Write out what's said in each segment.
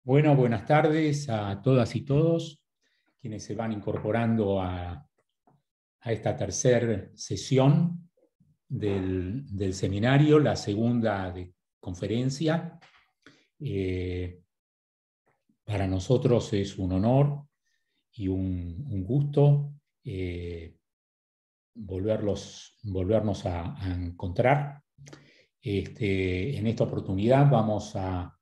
Bueno, buenas tardes a todas y todos quienes se van incorporando a esta tercera sesión del seminario, la segunda de conferencia. Para nosotros es un honor y un gusto volvernos a encontrar. En esta oportunidad vamos a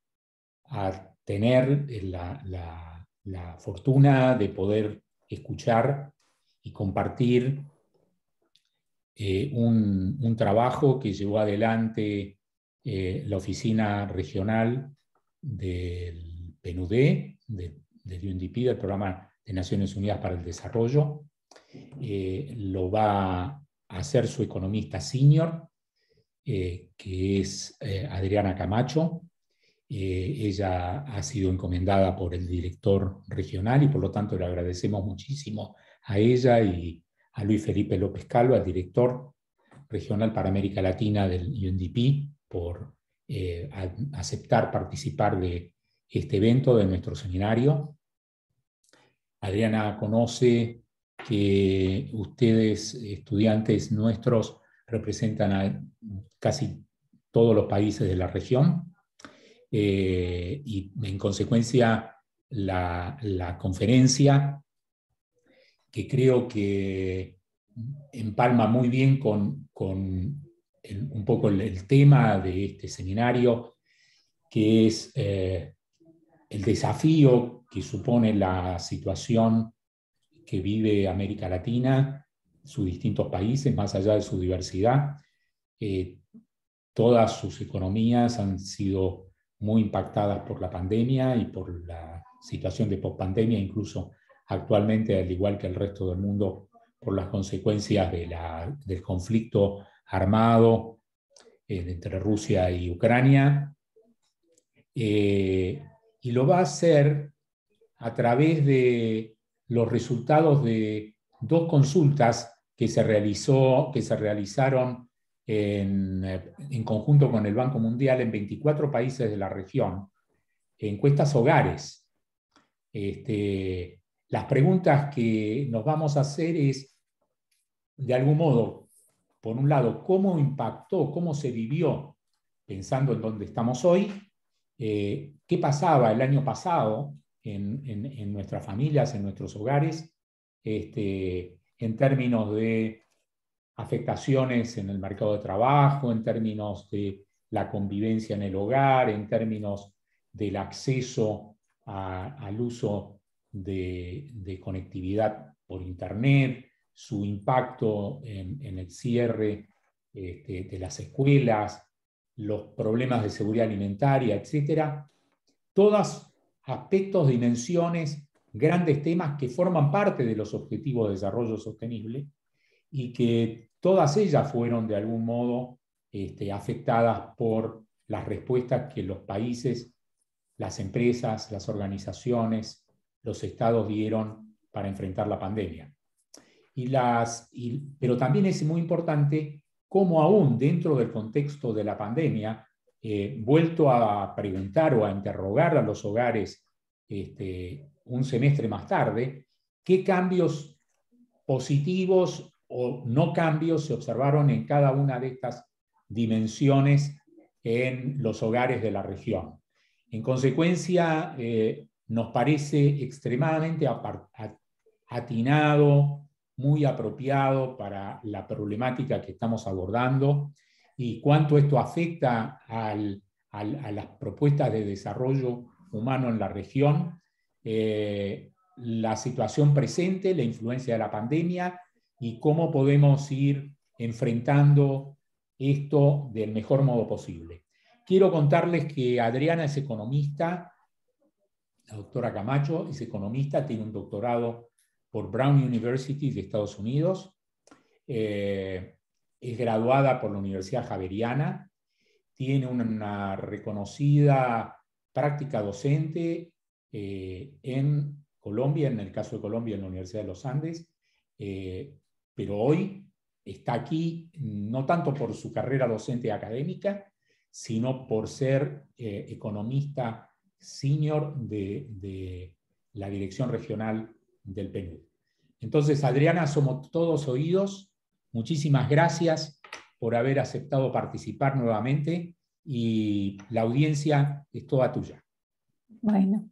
tener la fortuna de poder escuchar y compartir un trabajo que llevó adelante la Oficina Regional del PNUD, del UNDP, del Programa de Naciones Unidas para el Desarrollo. Lo va a hacer su economista senior, que es Adriana Camacho. Ella ha sido encomendada por el director regional y por lo tanto le agradecemos muchísimo a ella y a Luis Felipe López Calva, el director regional para América Latina del UNDP, por aceptar participar de este evento, de nuestro seminario. Adriana conoce que ustedes, estudiantes nuestros, representan a casi todos los países de la región. Y en consecuencia la conferencia, que creo que empalma muy bien con un poco el tema de este seminario, que es el desafío que supone la situación que vive América Latina, sus distintos países, más allá de su diversidad. Todas sus economías han sido muy impactadas por la pandemia y por la situación de pospandemia, incluso actualmente, al igual que el resto del mundo, por las consecuencias del conflicto armado entre Rusia y Ucrania. Y lo va a hacer a través de los resultados de dos consultas que se realizaron en conjunto con el Banco Mundial en 24 países de la región, encuestas hogares. Las preguntas que nos vamos a hacer es, de algún modo, por un lado, cómo impactó, cómo se vivió, pensando en dónde estamos hoy, qué pasaba el año pasado en nuestras familias, en nuestros hogares, en términos de afectaciones en el mercado de trabajo, en términos de la convivencia en el hogar, en términos del acceso al uso de conectividad por Internet, su impacto en el cierre de las escuelas, los problemas de seguridad alimentaria, etc. Todos aspectos, dimensiones, grandes temas que forman parte de los objetivos de desarrollo sostenible y que todas ellas fueron de algún modo afectadas por las respuestas que los países, las empresas, las organizaciones, los estados dieron para enfrentar la pandemia. Pero también es muy importante cómo aún dentro del contexto de la pandemia, vuelto a preguntar o a interrogar a los hogares un semestre más tarde, qué cambios positivos o no cambios se observaron en cada una de estas dimensiones en los hogares de la región. En consecuencia, nos parece extremadamente atinado, muy apropiado para la problemática que estamos abordando y cuánto esto afecta a las propuestas de desarrollo humano en la región, la situación presente, la influencia de la pandemia y cómo podemos ir enfrentando esto del mejor modo posible. Quiero contarles que Adriana es economista, la doctora Camacho es economista, tiene un doctorado por Brown University de Estados Unidos, es graduada por la Universidad Javeriana, tiene una reconocida práctica docente en Colombia, en el caso de Colombia en la Universidad de los Andes, pero hoy está aquí no tanto por su carrera docente académica, sino por ser economista senior de la Dirección Regional del PNUD. Entonces, Adriana, somos todos oídos. Muchísimas gracias por haber aceptado participar nuevamente y la audiencia es toda tuya. Bueno,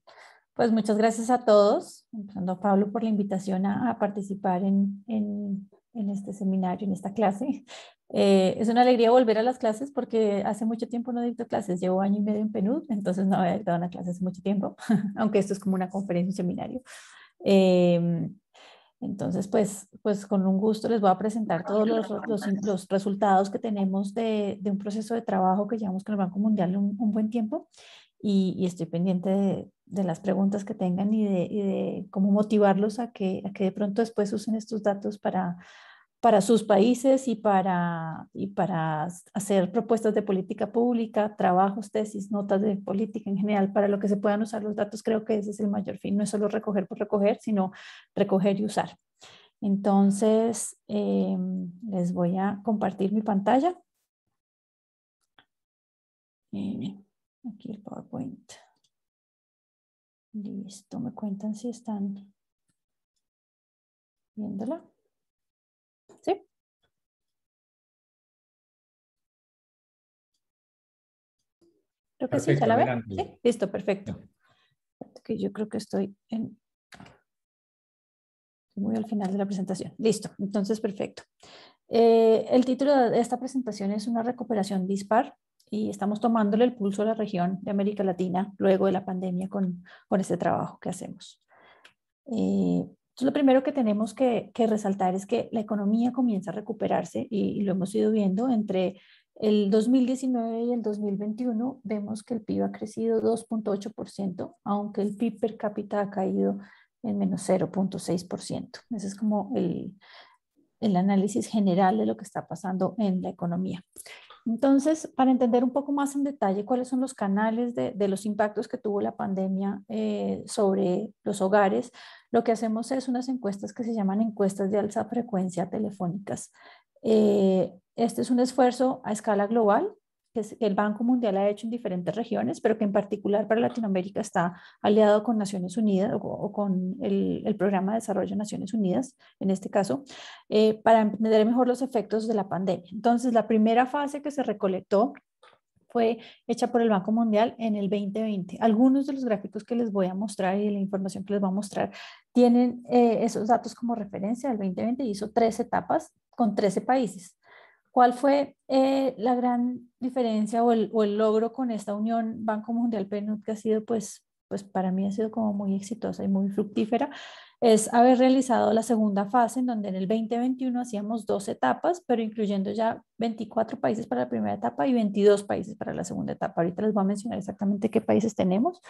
pues muchas gracias a todos, empezando a Pablo por la invitación a participar en este seminario, en esta clase. Es una alegría volver a las clases porque hace mucho tiempo no dicto clases, llevo 1 año y medio en PNUD, entonces no había dado una clase hace mucho tiempo, aunque esto es como una conferencia, un seminario. Entonces, pues con un gusto les voy a presentar todos los resultados que tenemos de un proceso de trabajo que llevamos con el Banco Mundial un buen tiempo y estoy pendiente de las preguntas que tengan y de cómo motivarlos a que de pronto después usen estos datos para sus países y para hacer propuestas de política pública, trabajos, tesis, notas de política en general, para lo que se puedan usar los datos. Creo que ese es el mayor fin, no es solo recoger por recoger, sino recoger y usar. Entonces, les voy a compartir mi pantalla. Aquí el PowerPoint. Listo, me cuentan si están viéndola. ¿Sí? Creo que Perfecto, sí, ¿ya la ven? adelante. Sí, listo, perfecto. Que yo creo que estoy muy al final de la presentación. Listo, entonces perfecto. El título de esta presentación es una recuperación dispar y estamos tomándole el pulso a la región de América Latina luego de la pandemia con este trabajo que hacemos. Entonces, lo primero que tenemos que resaltar es que la economía comienza a recuperarse y lo hemos ido viendo entre el 2019 y el 2021. Vemos que el PIB ha crecido 2.8%, aunque el PIB per cápita ha caído en menos 0.6%. Ese es como el análisis general de lo que está pasando en la economía. Entonces, para entender un poco más en detalle cuáles son los canales de los impactos que tuvo la pandemia sobre los hogares, lo que hacemos es unas encuestas que se llaman encuestas de alta frecuencia telefónicas. Este es un esfuerzo a escala global que el Banco Mundial ha hecho en diferentes regiones, pero que en particular para Latinoamérica está aliado con Naciones Unidas o con el Programa de Desarrollo de Naciones Unidas, en este caso, para entender mejor los efectos de la pandemia. Entonces, la primera fase que se recolectó fue hecha por el Banco Mundial en el 2020. Algunos de los gráficos que les voy a mostrar y la información que les voy a mostrar tienen esos datos como referencia. El 2020 hizo 3 etapas con 13 países. ¿Cuál fue la gran diferencia o el logro con esta unión Banco Mundial PNUD que ha sido pues para mí ha sido como muy exitosa y muy fructífera? Es haber realizado la segunda fase en donde en el 2021 hacíamos 2 etapas, pero incluyendo ya 24 países para la primera etapa y 22 países para la segunda etapa. Ahorita les voy a mencionar exactamente qué países tenemos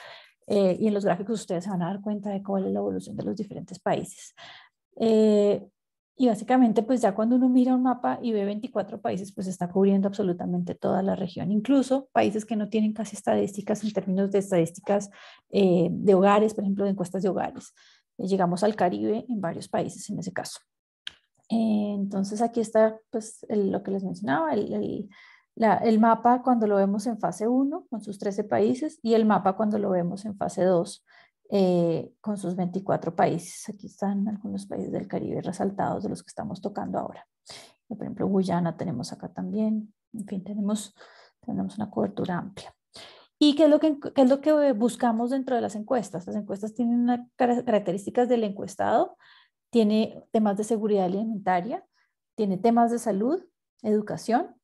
y en los gráficos ustedes se van a dar cuenta de cuál es la evolución de los diferentes países. Y básicamente, pues ya cuando uno mira un mapa y ve 24 países, pues está cubriendo absolutamente toda la región, incluso países que no tienen casi estadísticas en términos de estadísticas de hogares, por ejemplo, de encuestas de hogares. Llegamos al Caribe en varios países en ese caso. Entonces aquí está pues lo que les mencionaba, el mapa cuando lo vemos en fase 1 con sus 13 países y el mapa cuando lo vemos en fase 2 con sus 24 países. Aquí están algunos países del Caribe resaltados de los que estamos tocando ahora. Por ejemplo, Guyana tenemos acá también. En fin, tenemos una cobertura amplia. ¿Y qué es lo que buscamos dentro de las encuestas? Las encuestas tienen unas características del encuestado. Tiene temas de seguridad alimentaria, tiene temas de salud, educación,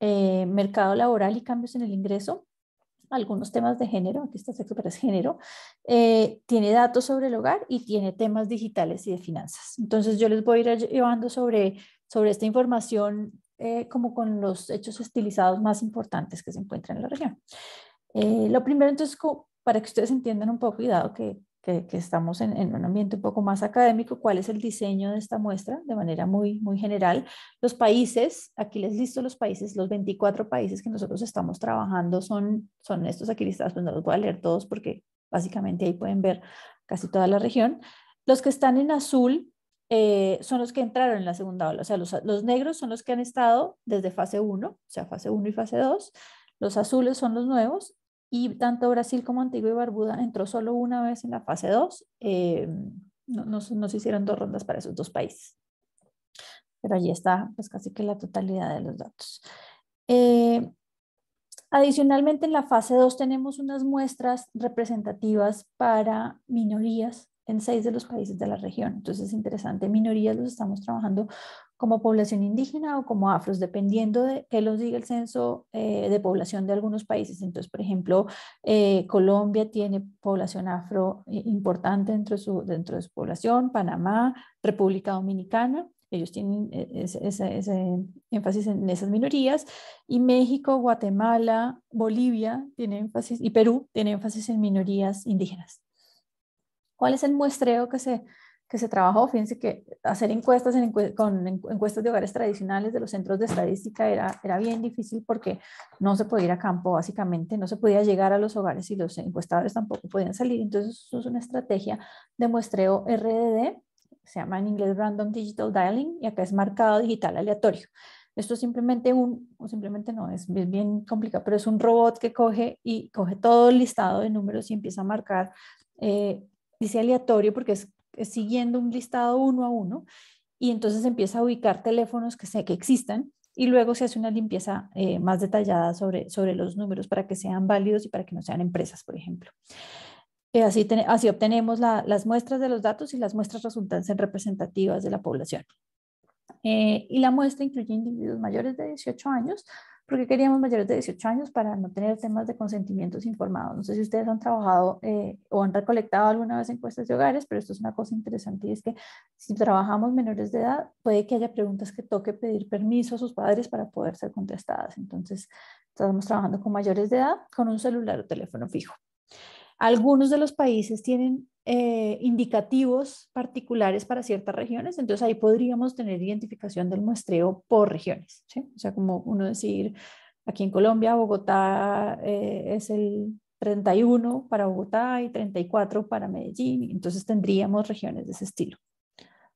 mercado laboral y cambios en el ingreso, algunos temas de género, aquí está sexo, pero es género, tiene datos sobre el hogar y tiene temas digitales y de finanzas. Entonces yo les voy a ir llevando sobre esta información como con los hechos estilizados más importantes que se encuentran en la región. Lo primero entonces, para que ustedes entiendan un poco y dado que estamos en un ambiente un poco más académico, cuál es el diseño de esta muestra de manera muy, muy general. Los países, aquí les listo los países, los 24 países que nosotros estamos trabajando son estos aquí listados, pues no los voy a leer todos porque básicamente ahí pueden ver casi toda la región. Los que están en azul son los que entraron en la segunda ola, o sea, los negros son los que han estado desde fase 1, o sea, fase 1 y fase 2. Los azules son los nuevos y tanto Brasil como Antigua y Barbuda entró solo una vez en la fase 2. No se hicieron 2 rondas para esos 2 países, pero allí está pues casi que la totalidad de los datos. Adicionalmente, en la fase 2 tenemos unas muestras representativas para minorías en 6 de los países de la región. Entonces es interesante, minorías los estamos trabajando como población indígena o como afros, dependiendo de qué los diga el censo de población de algunos países. Entonces, por ejemplo, Colombia tiene población afro importante dentro de su población, Panamá, República Dominicana. Ellos tienen ese énfasis en esas minorías, y México, Guatemala, Bolivia tiene énfasis, y Perú tiene énfasis en minorías indígenas. ¿Cuál es el muestreo que se trabajó? Fíjense que hacer encuestas con encuestas de hogares tradicionales de los centros de estadística era bien difícil, porque no se podía ir a campo, básicamente, no se podía llegar a los hogares y los encuestadores tampoco podían salir. Entonces, eso es una estrategia de muestreo RDD, se llama en inglés Random Digital Dialing, y acá es marcado digital aleatorio. Esto es simplemente o simplemente no, es bien complicado, pero es un robot que coge todo el listado de números y empieza a marcar, dice aleatorio porque es siguiendo un listado uno a uno, y entonces empieza a ubicar teléfonos que existan, y luego se hace una limpieza más detallada sobre los números para que sean válidos y para que no sean empresas, por ejemplo. Así obtenemos las muestras de los datos, y las muestras resultan ser representativas de la población. Y la muestra incluye individuos mayores de 18 años, porque queríamos mayores de 18 años para no tener temas de consentimientos informados. No sé si ustedes han trabajado o han recolectado alguna vez encuestas de hogares, pero esto es una cosa interesante, y es que si trabajamos menores de edad, puede que haya preguntas que toque pedir permiso a sus padres para poder ser contestadas. Entonces, estamos trabajando con mayores de edad con un celular o teléfono fijo. Algunos de los países tienen indicativos particulares para ciertas regiones, entonces ahí podríamos tener identificación del muestreo por regiones, ¿sí? O sea, como uno decir, aquí en Colombia, Bogotá es el 31 para Bogotá y 34 para Medellín, entonces tendríamos regiones de ese estilo,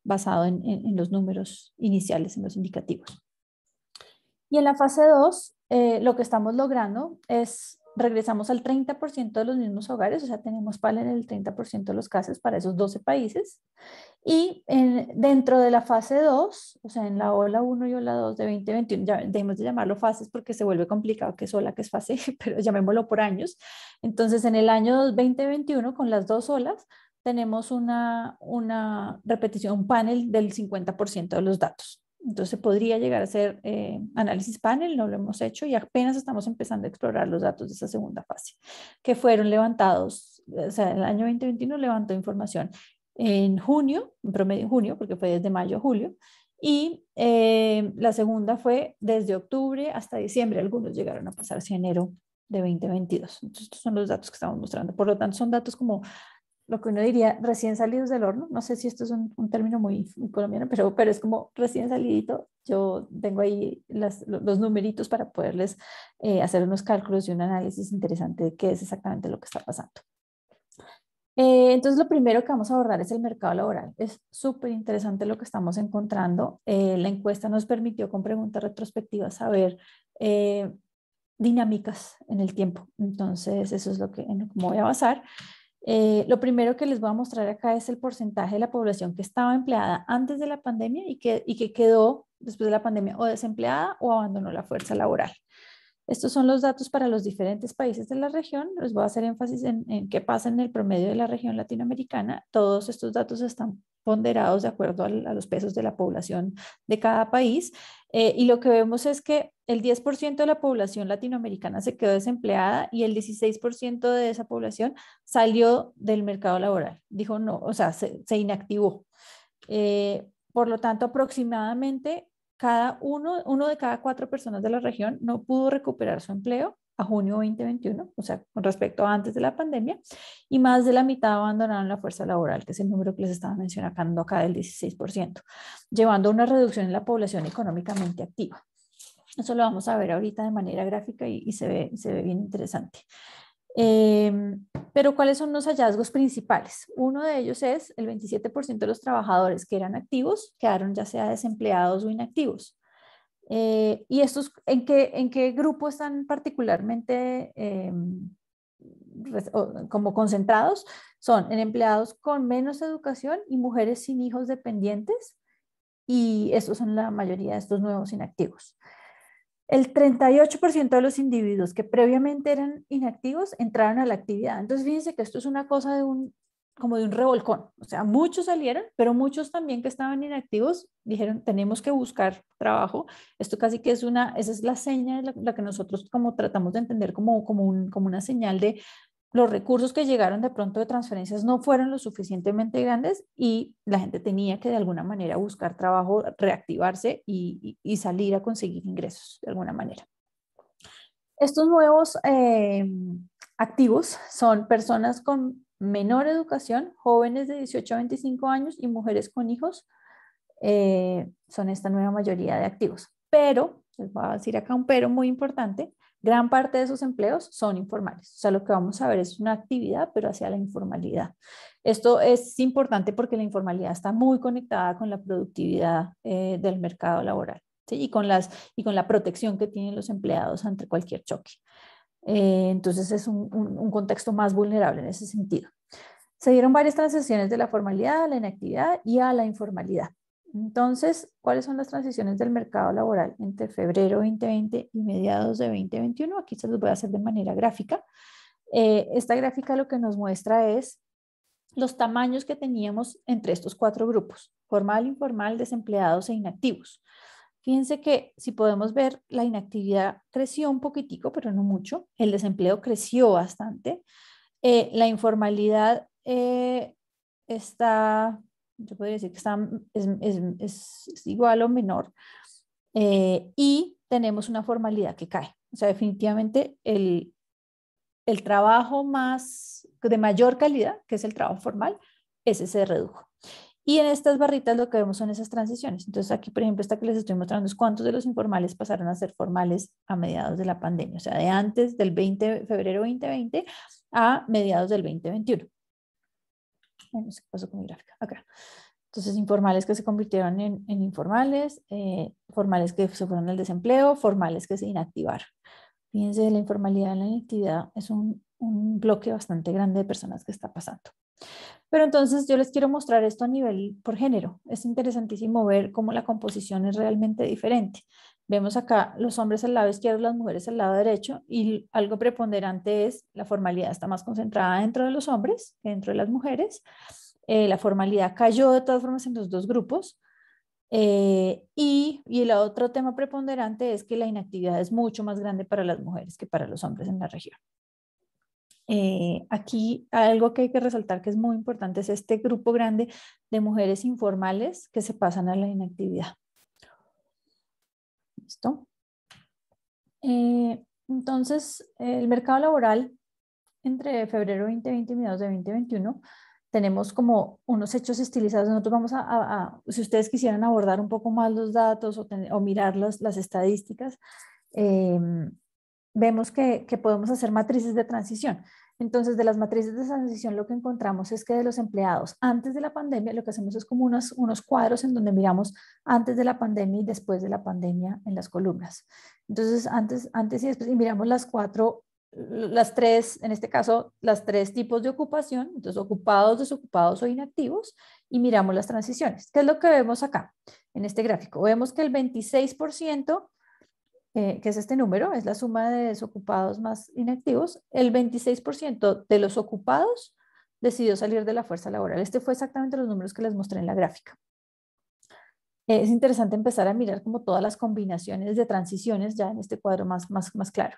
basado en los números iniciales, en los indicativos. Y en la fase 2, lo que estamos logrando es, regresamos al 30% de los mismos hogares, o sea, tenemos PAL en el 30% de los casos para esos 12 países. Y dentro de la fase 2, o sea, en la ola 1 y ola 2 de 2021, ya dejemos de llamarlo fases porque se vuelve complicado que es ola, que es fase, pero llamémoslo por años. Entonces, en el año 2021, con las 2 olas, tenemos una repetición, un panel del 50% de los datos. Entonces podría llegar a ser análisis panel, no lo hemos hecho y apenas estamos empezando a explorar los datos de esa segunda fase, que fueron levantados, o sea, el año 2021 levantó información en junio, en promedio en junio, porque fue desde mayo a julio, y la segunda fue desde octubre hasta diciembre, algunos llegaron a pasar hacia enero de 2022. Entonces, estos son los datos que estamos mostrando. Por lo tanto, son datos como lo que uno diría recién salidos del horno. No sé si esto es un término muy colombiano, pero es como recién salidito. Yo tengo ahí los numeritos para poderles hacer unos cálculos y un análisis interesante de qué es exactamente lo que está pasando. Entonces, lo primero que vamos a abordar es el mercado laboral. Es súper interesante lo que estamos encontrando. La encuesta nos permitió con preguntas retrospectivas saber dinámicas en el tiempo. Entonces, eso es en lo que me voy a basar. Lo primero que les voy a mostrar acá es el porcentaje de la población que estaba empleada antes de la pandemia y que quedó después de la pandemia o desempleada o abandonó la fuerza laboral. Estos son los datos para los diferentes países de la región. Les voy a hacer énfasis en qué pasa en el promedio de la región latinoamericana. Todos estos datos están ponderados de acuerdo a los pesos de la población de cada país. Y lo que vemos es que el 10% de la población latinoamericana se quedó desempleada y el 16% de esa población salió del mercado laboral. Dijo no, o sea, se inactivó. Por lo tanto, aproximadamente uno de cada 4 personas de la región no pudo recuperar su empleo a junio 2021, o sea, con respecto a antes de la pandemia, y más de la mitad abandonaron la fuerza laboral, que es el número que les estaba mencionando acá del 16%, llevando a una reducción en la población económicamente activa. Eso lo vamos a ver ahorita de manera gráfica y se ve bien interesante. Pero ¿cuáles son los hallazgos principales? Uno de ellos es el 27% de los trabajadores que eran activos quedaron ya sea desempleados o inactivos. ¿Y estos en qué grupo están particularmente como concentrados son en empleados con menos educación y mujeres sin hijos dependientes, y estos son la mayoría de estos nuevos inactivos. El 38% de los individuos que previamente eran inactivos entraron a la actividad. Entonces, fíjense que esto es una cosa como de un revolcón. O sea, muchos salieron, pero muchos también que estaban inactivos dijeron, tenemos que buscar trabajo. Esto casi que esa es la seña de la que nosotros como tratamos de entender como una señal de los recursos que llegaron de pronto de transferencias no fueron lo suficientemente grandes y la gente tenía que de alguna manera buscar trabajo, reactivarse y salir a conseguir ingresos de alguna manera. Estos nuevos activos son personas con menor educación, jóvenes de 18 a 25 años y mujeres con hijos, son esta nueva mayoría de activos. Pero, les voy a decir acá un pero muy importante, gran parte de esos empleos son informales. O sea, lo que vamos a ver es una actividad, pero hacia la informalidad. Esto es importante porque la informalidad está muy conectada con la productividad del mercado laboral, ¿sí? Y con la protección que tienen los empleados ante cualquier choque. Entonces es un contexto más vulnerable en ese sentido. Se dieron varias transiciones de la formalidad a la inactividad y a la informalidad. Entonces, ¿cuáles son las transiciones del mercado laboral entre febrero 2020 y mediados de 2021? Aquí se los voy a hacer de manera gráfica. Esta gráfica lo que nos muestra es los tamaños que teníamos entre estos cuatro grupos: formal, informal, desempleados e inactivos. Fíjense que si podemos ver, la inactividad creció un poquitico, pero no mucho. El desempleo creció bastante. La informalidad yo podría decir que es igual o menor. Y tenemos una formalidad que cae. O sea, definitivamente el trabajo de mayor calidad, que es el trabajo formal, ese se redujo. Y en estas barritas lo que vemos son esas transiciones. Entonces aquí, por ejemplo, esta que les estoy mostrando es cuántos de los informales pasaron a ser formales a mediados de la pandemia, o sea, de antes del febrero 2020 a mediados del 2021. No sé qué pasó con mi gráfica. Acá. Entonces, informales que se convirtieron en informales, formales que se fueron al desempleo, formales que se inactivaron. Fíjense, la informalidad y la inactividad es un bloque bastante grande de personas que está pasando. Pero entonces yo les quiero mostrar esto a nivel por género. Es interesantísimo ver cómo la composición es realmente diferente. Vemos acá los hombres al lado izquierdo, las mujeres al lado derecho, y algo preponderante es la formalidad está más concentrada dentro de los hombres que dentro de las mujeres. La formalidad cayó de todas formas en los dos grupos. Y el otro tema preponderante es que la inactividad es mucho más grande para las mujeres que para los hombres en la región. Aquí algo que hay que resaltar que es muy importante es este grupo grande de mujeres informales que se pasan a la inactividad. ¿Listo? Entonces, el mercado laboral entre febrero 2020 y mediados de 2021 tenemos como unos hechos estilizados. Nosotros vamos si ustedes quisieran abordar un poco más los datos o mirar las estadísticas, vemos que podemos hacer matrices de transición. Entonces, de las matrices de transición lo que encontramos es que de los empleados antes de la pandemia, lo que hacemos es como unos cuadros en donde miramos antes de la pandemia y después de la pandemia en las columnas. Entonces, antes y después, y miramos las tres, en este caso, las tres tipos de ocupación, entonces ocupados, desocupados o inactivos, y miramos las transiciones. ¿Qué es lo que vemos acá en este gráfico? Vemos que el 26%, que es este número, es la suma de desocupados más inactivos, el 26% de los ocupados decidió salir de la fuerza laboral. Este fue exactamente los números que les mostré en la gráfica. Es interesante empezar a mirar como todas las combinaciones de transiciones ya en este cuadro más claro.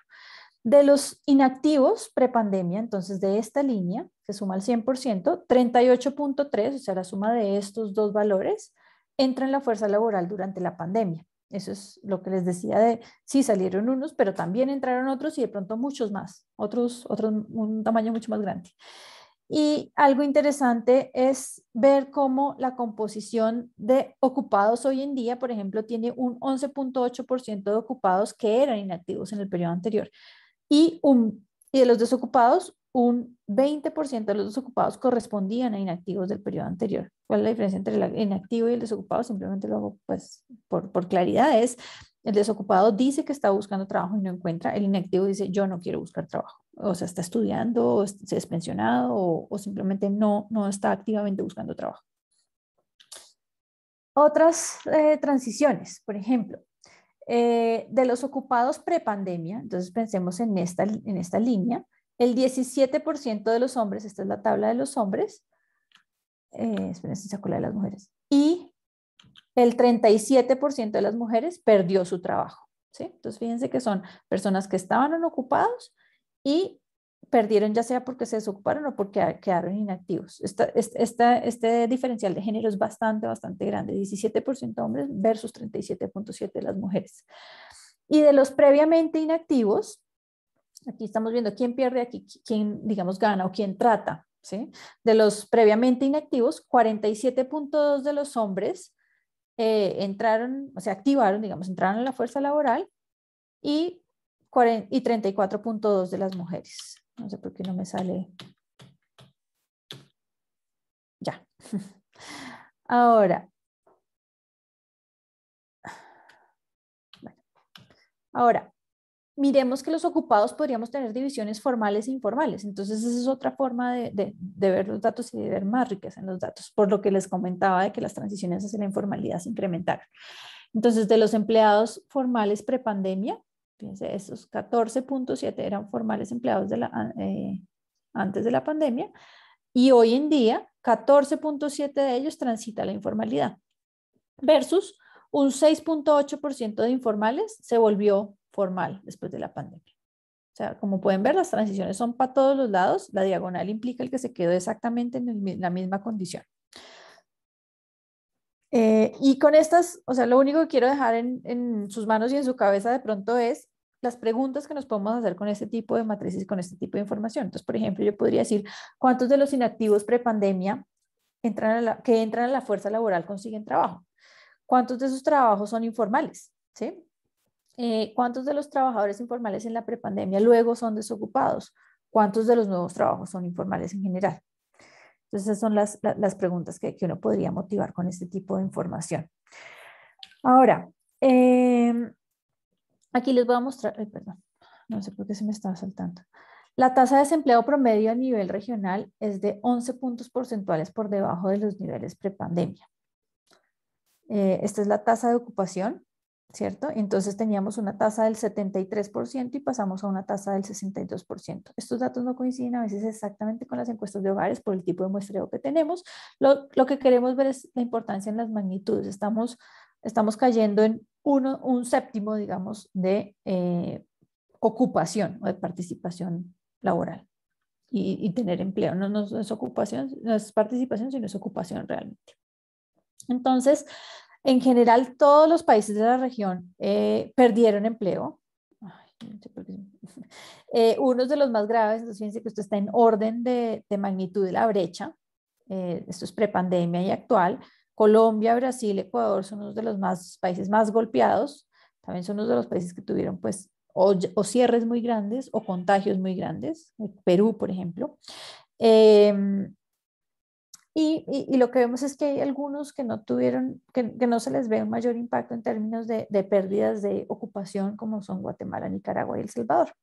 De los inactivos prepandemia, entonces de esta línea, que suma al 100%, 38.3, o sea, la suma de estos dos valores, entra en la fuerza laboral durante la pandemia. Eso es lo que les decía de, sí salieron unos, pero también entraron otros y de pronto muchos más, otros un tamaño mucho más grande. Y algo interesante es ver cómo la composición de ocupados hoy en día, por ejemplo, tiene un 11.8% de ocupados que eran inactivos en el periodo anterior. Y de los desocupados, un 20% de los desocupados correspondían a inactivos del periodo anterior. ¿Cuál es la diferencia entre el inactivo y el desocupado? Simplemente lo hago pues, por claridad. El desocupado dice que está buscando trabajo y no encuentra. El inactivo dice yo no quiero buscar trabajo o sea, está estudiando, o se es pensionado, o simplemente no está activamente buscando trabajo. Otras transiciones, por ejemplo, de los ocupados prepandemia, entonces pensemos en esta línea, el 17% de los hombres, esta es la tabla de los hombres, esperen si saco la de las mujeres, y el 37% de las mujeres perdió su trabajo, ¿sí? Entonces fíjense que son personas que estaban ocupados y perdieron ya sea porque se desocuparon o porque quedaron inactivos. Este diferencial de género es bastante grande, 17% hombres versus 37.7% de las mujeres. Y de los previamente inactivos, aquí estamos viendo quién pierde, aquí quién, digamos, gana o quién trata, ¿sí? De los previamente inactivos, 47.2% de los hombres entraron, o sea, activaron, digamos, entraron a la fuerza laboral y 34.2% de las mujeres. No sé por qué no me sale. Ya. Ahora. Bueno. Ahora, miremos que los ocupados podríamos tener divisiones formales e informales. Entonces, esa es otra forma de ver los datos y de ver más riqueza en los datos, por lo que les comentaba de que las transiciones hacia la informalidad se incrementaron. Entonces, de los empleados formales prepandemia, fíjense, esos 14.7 eran formales empleados antes de la pandemia, y hoy en día 14.7 de ellos transita la informalidad, versus un 6.8% de informales se volvió formal después de la pandemia. O sea, como pueden ver, las transiciones son para todos los lados. La diagonal implica el que se quedó exactamente en la misma condición. Y con estas, o sea, lo único que quiero dejar en sus manos y en su cabeza de pronto es las preguntas que nos podemos hacer con este tipo de matrices, con este tipo de información. Entonces, por ejemplo, yo podría decir, ¿cuántos de los inactivos prepandemia que entran a la fuerza laboral consiguen trabajo? ¿Cuántos de esos trabajos son informales? ¿Sí? ¿Cuántos de los trabajadores informales en la prepandemia luego son desocupados? ¿Cuántos de los nuevos trabajos son informales en general? Entonces, esas son las preguntas que uno podría motivar con este tipo de información. Ahora, aquí les voy a mostrar, perdón, no sé por qué se me estaba saltando. La tasa de desempleo promedio a nivel regional es de 11 puntos porcentuales por debajo de los niveles prepandemia. Esta es la tasa de ocupación, ¿cierto? Entonces teníamos una tasa del 73% y pasamos a una tasa del 62%. Estos datos no coinciden a veces exactamente con las encuestas de hogares por el tipo de muestreo que tenemos. Lo que queremos ver es la importancia en las magnitudes. Estamos cayendo en un séptimo, digamos, de ocupación o de participación laboral y tener empleo. No es ocupación, no es participación, sino es ocupación realmente. Entonces, en general, todos los países de la región perdieron empleo. Ay, no sé por qué. Uno de los más graves, entonces fíjense que esto está en orden de magnitud de la brecha. Esto es prepandemia y actual. Colombia, Brasil, Ecuador son unos de los países más golpeados. También son unos de los países que tuvieron pues o cierres muy grandes o contagios muy grandes. Perú, por ejemplo. Y lo que vemos es que hay algunos que no tuvieron, que no se les ve un mayor impacto en términos de pérdidas de ocupación, como son Guatemala, Nicaragua y El Salvador.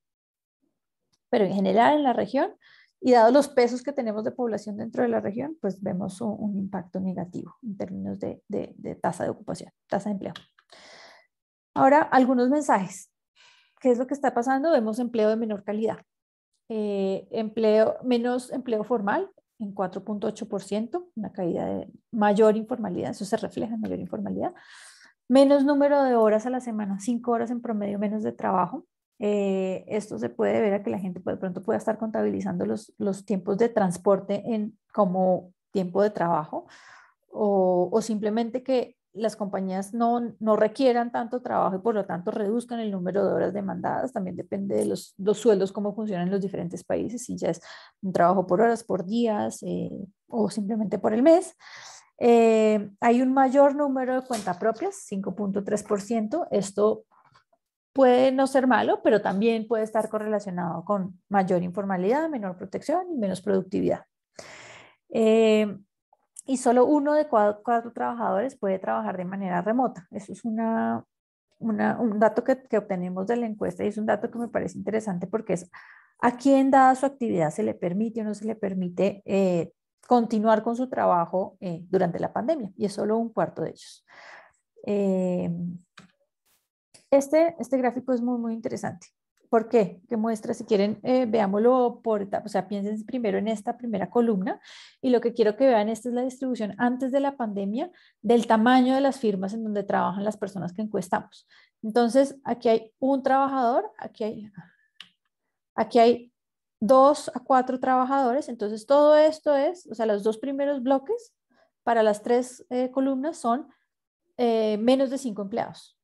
Pero en general en la región, y dados los pesos que tenemos de población dentro de la región, pues vemos un impacto negativo en términos de tasa de ocupación, tasa de empleo. Ahora, algunos mensajes. ¿Qué es lo que está pasando? Vemos empleo de menor calidad. Menos empleo formal en 4.8%, una caída de mayor informalidad, eso se refleja en mayor informalidad. Menos número de horas a la semana, 5 horas en promedio menos de trabajo. Esto se puede ver a que la gente de pronto pueda estar contabilizando los tiempos de transporte como tiempo de trabajo o simplemente que las compañías no requieran tanto trabajo y por lo tanto reduzcan el número de horas demandadas. También depende de los sueldos, cómo funcionan en los diferentes países, si ya es un trabajo por horas, por días o simplemente por el mes. Hay un mayor número de cuentas propias, 5.3%. Esto puede no ser malo, pero también puede estar correlacionado con mayor informalidad, menor protección y menos productividad. Y solo uno de cuatro trabajadores puede trabajar de manera remota. Eso es un dato que obtenemos de la encuesta y es un dato que me parece interesante porque es a quién, dada su actividad, se le permite o no se le permite continuar con su trabajo durante la pandemia, y es solo un cuarto de ellos. Este gráfico es muy, muy interesante. ¿Por qué? Que muestra, si quieren, veámoslo por etapas, o sea, piensen primero en esta primera columna, y lo que quiero que vean, esta es la distribución antes de la pandemia del tamaño de las firmas en donde trabajan las personas que encuestamos. Entonces, aquí hay un trabajador, aquí hay 2 a 4 trabajadores, entonces todo esto es, o sea, los dos primeros bloques para las 3 columnas son menos de 5 empleados.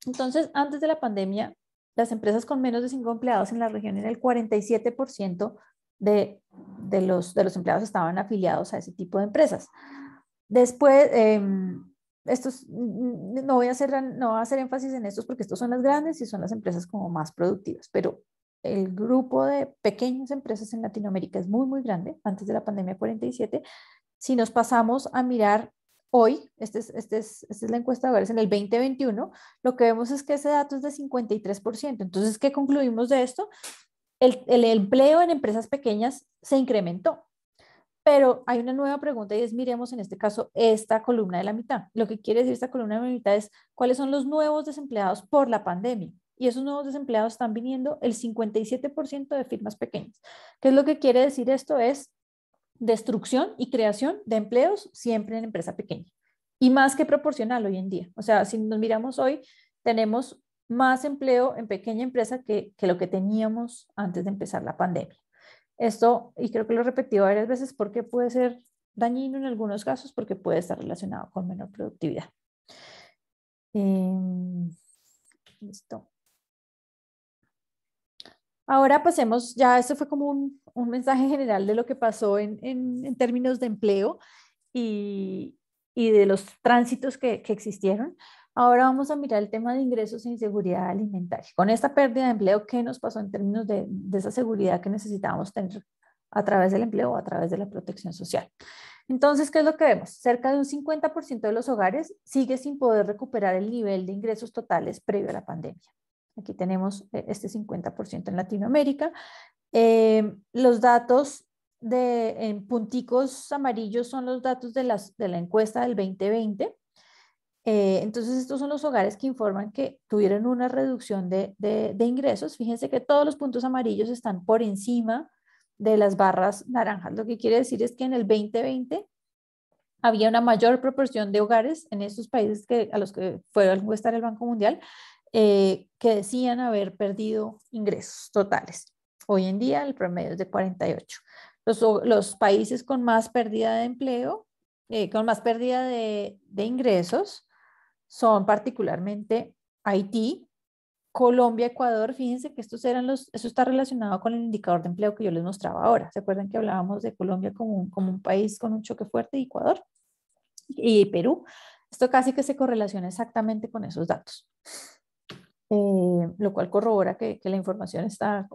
Entonces, antes de la pandemia, las empresas con menos de 5 empleados en la región, era el 47% de los empleados estaban afiliados a ese tipo de empresas. Después, no voy a hacer énfasis en estos porque estos son las grandes y son las empresas como más productivas, pero el grupo de pequeñas empresas en Latinoamérica es muy, muy grande, antes de la pandemia 47. Si nos pasamos a mirar hoy, esta es la encuesta de hogares en el 2021, lo que vemos es que ese dato es de 53%. Entonces, ¿qué concluimos de esto? El empleo en empresas pequeñas se incrementó. Pero hay una nueva pregunta y es, miremos en este caso esta columna de la mitad. Lo que quiere decir esta columna de la mitad es cuáles son los nuevos desempleados por la pandemia. Y esos nuevos desempleados están viniendo el 57% de firmas pequeñas. ¿Qué es lo que quiere decir esto? Es destrucción y creación de empleos siempre en empresa pequeña. Y más que proporcional hoy en día. O sea, si nos miramos hoy, tenemos más empleo en pequeña empresa que lo que teníamos antes de empezar la pandemia. Esto, y creo que lo he repetido varias veces, porque puede ser dañino en algunos casos, porque puede estar relacionado con menor productividad. Listo. Ahora pasemos, ya esto fue como un mensaje general de lo que pasó en términos de empleo y de los tránsitos que existieron. Ahora vamos a mirar el tema de ingresos e inseguridad alimentaria. Con esta pérdida de empleo, ¿qué nos pasó en términos de esa seguridad que necesitábamos tener a través del empleo o a través de la protección social? Entonces, ¿qué es lo que vemos? Cerca de un 50% de los hogares sigue sin poder recuperar el nivel de ingresos totales previo a la pandemia. Aquí tenemos este 50% en Latinoamérica. Los datos en punticos amarillos son los datos de la encuesta del 2020. Entonces, estos son los hogares que informan que tuvieron una reducción de ingresos. Fíjense que todos los puntos amarillos están por encima de las barras naranjas. Lo que quiere decir es que en el 2020 había una mayor proporción de hogares en estos países a los que fue a encuestar el Banco Mundial, que decían haber perdido ingresos totales. Hoy en día el promedio es de 48. Los países con más pérdida de empleo, con más pérdida de ingresos, son particularmente Haití, Colombia, Ecuador. Fíjense que eso está relacionado con el indicador de empleo que yo les mostraba ahora. ¿Se acuerdan que hablábamos de Colombia como un país con un choque fuerte, y Ecuador y Perú? Esto casi que se correlaciona exactamente con esos datos, lo cual corrobora que la información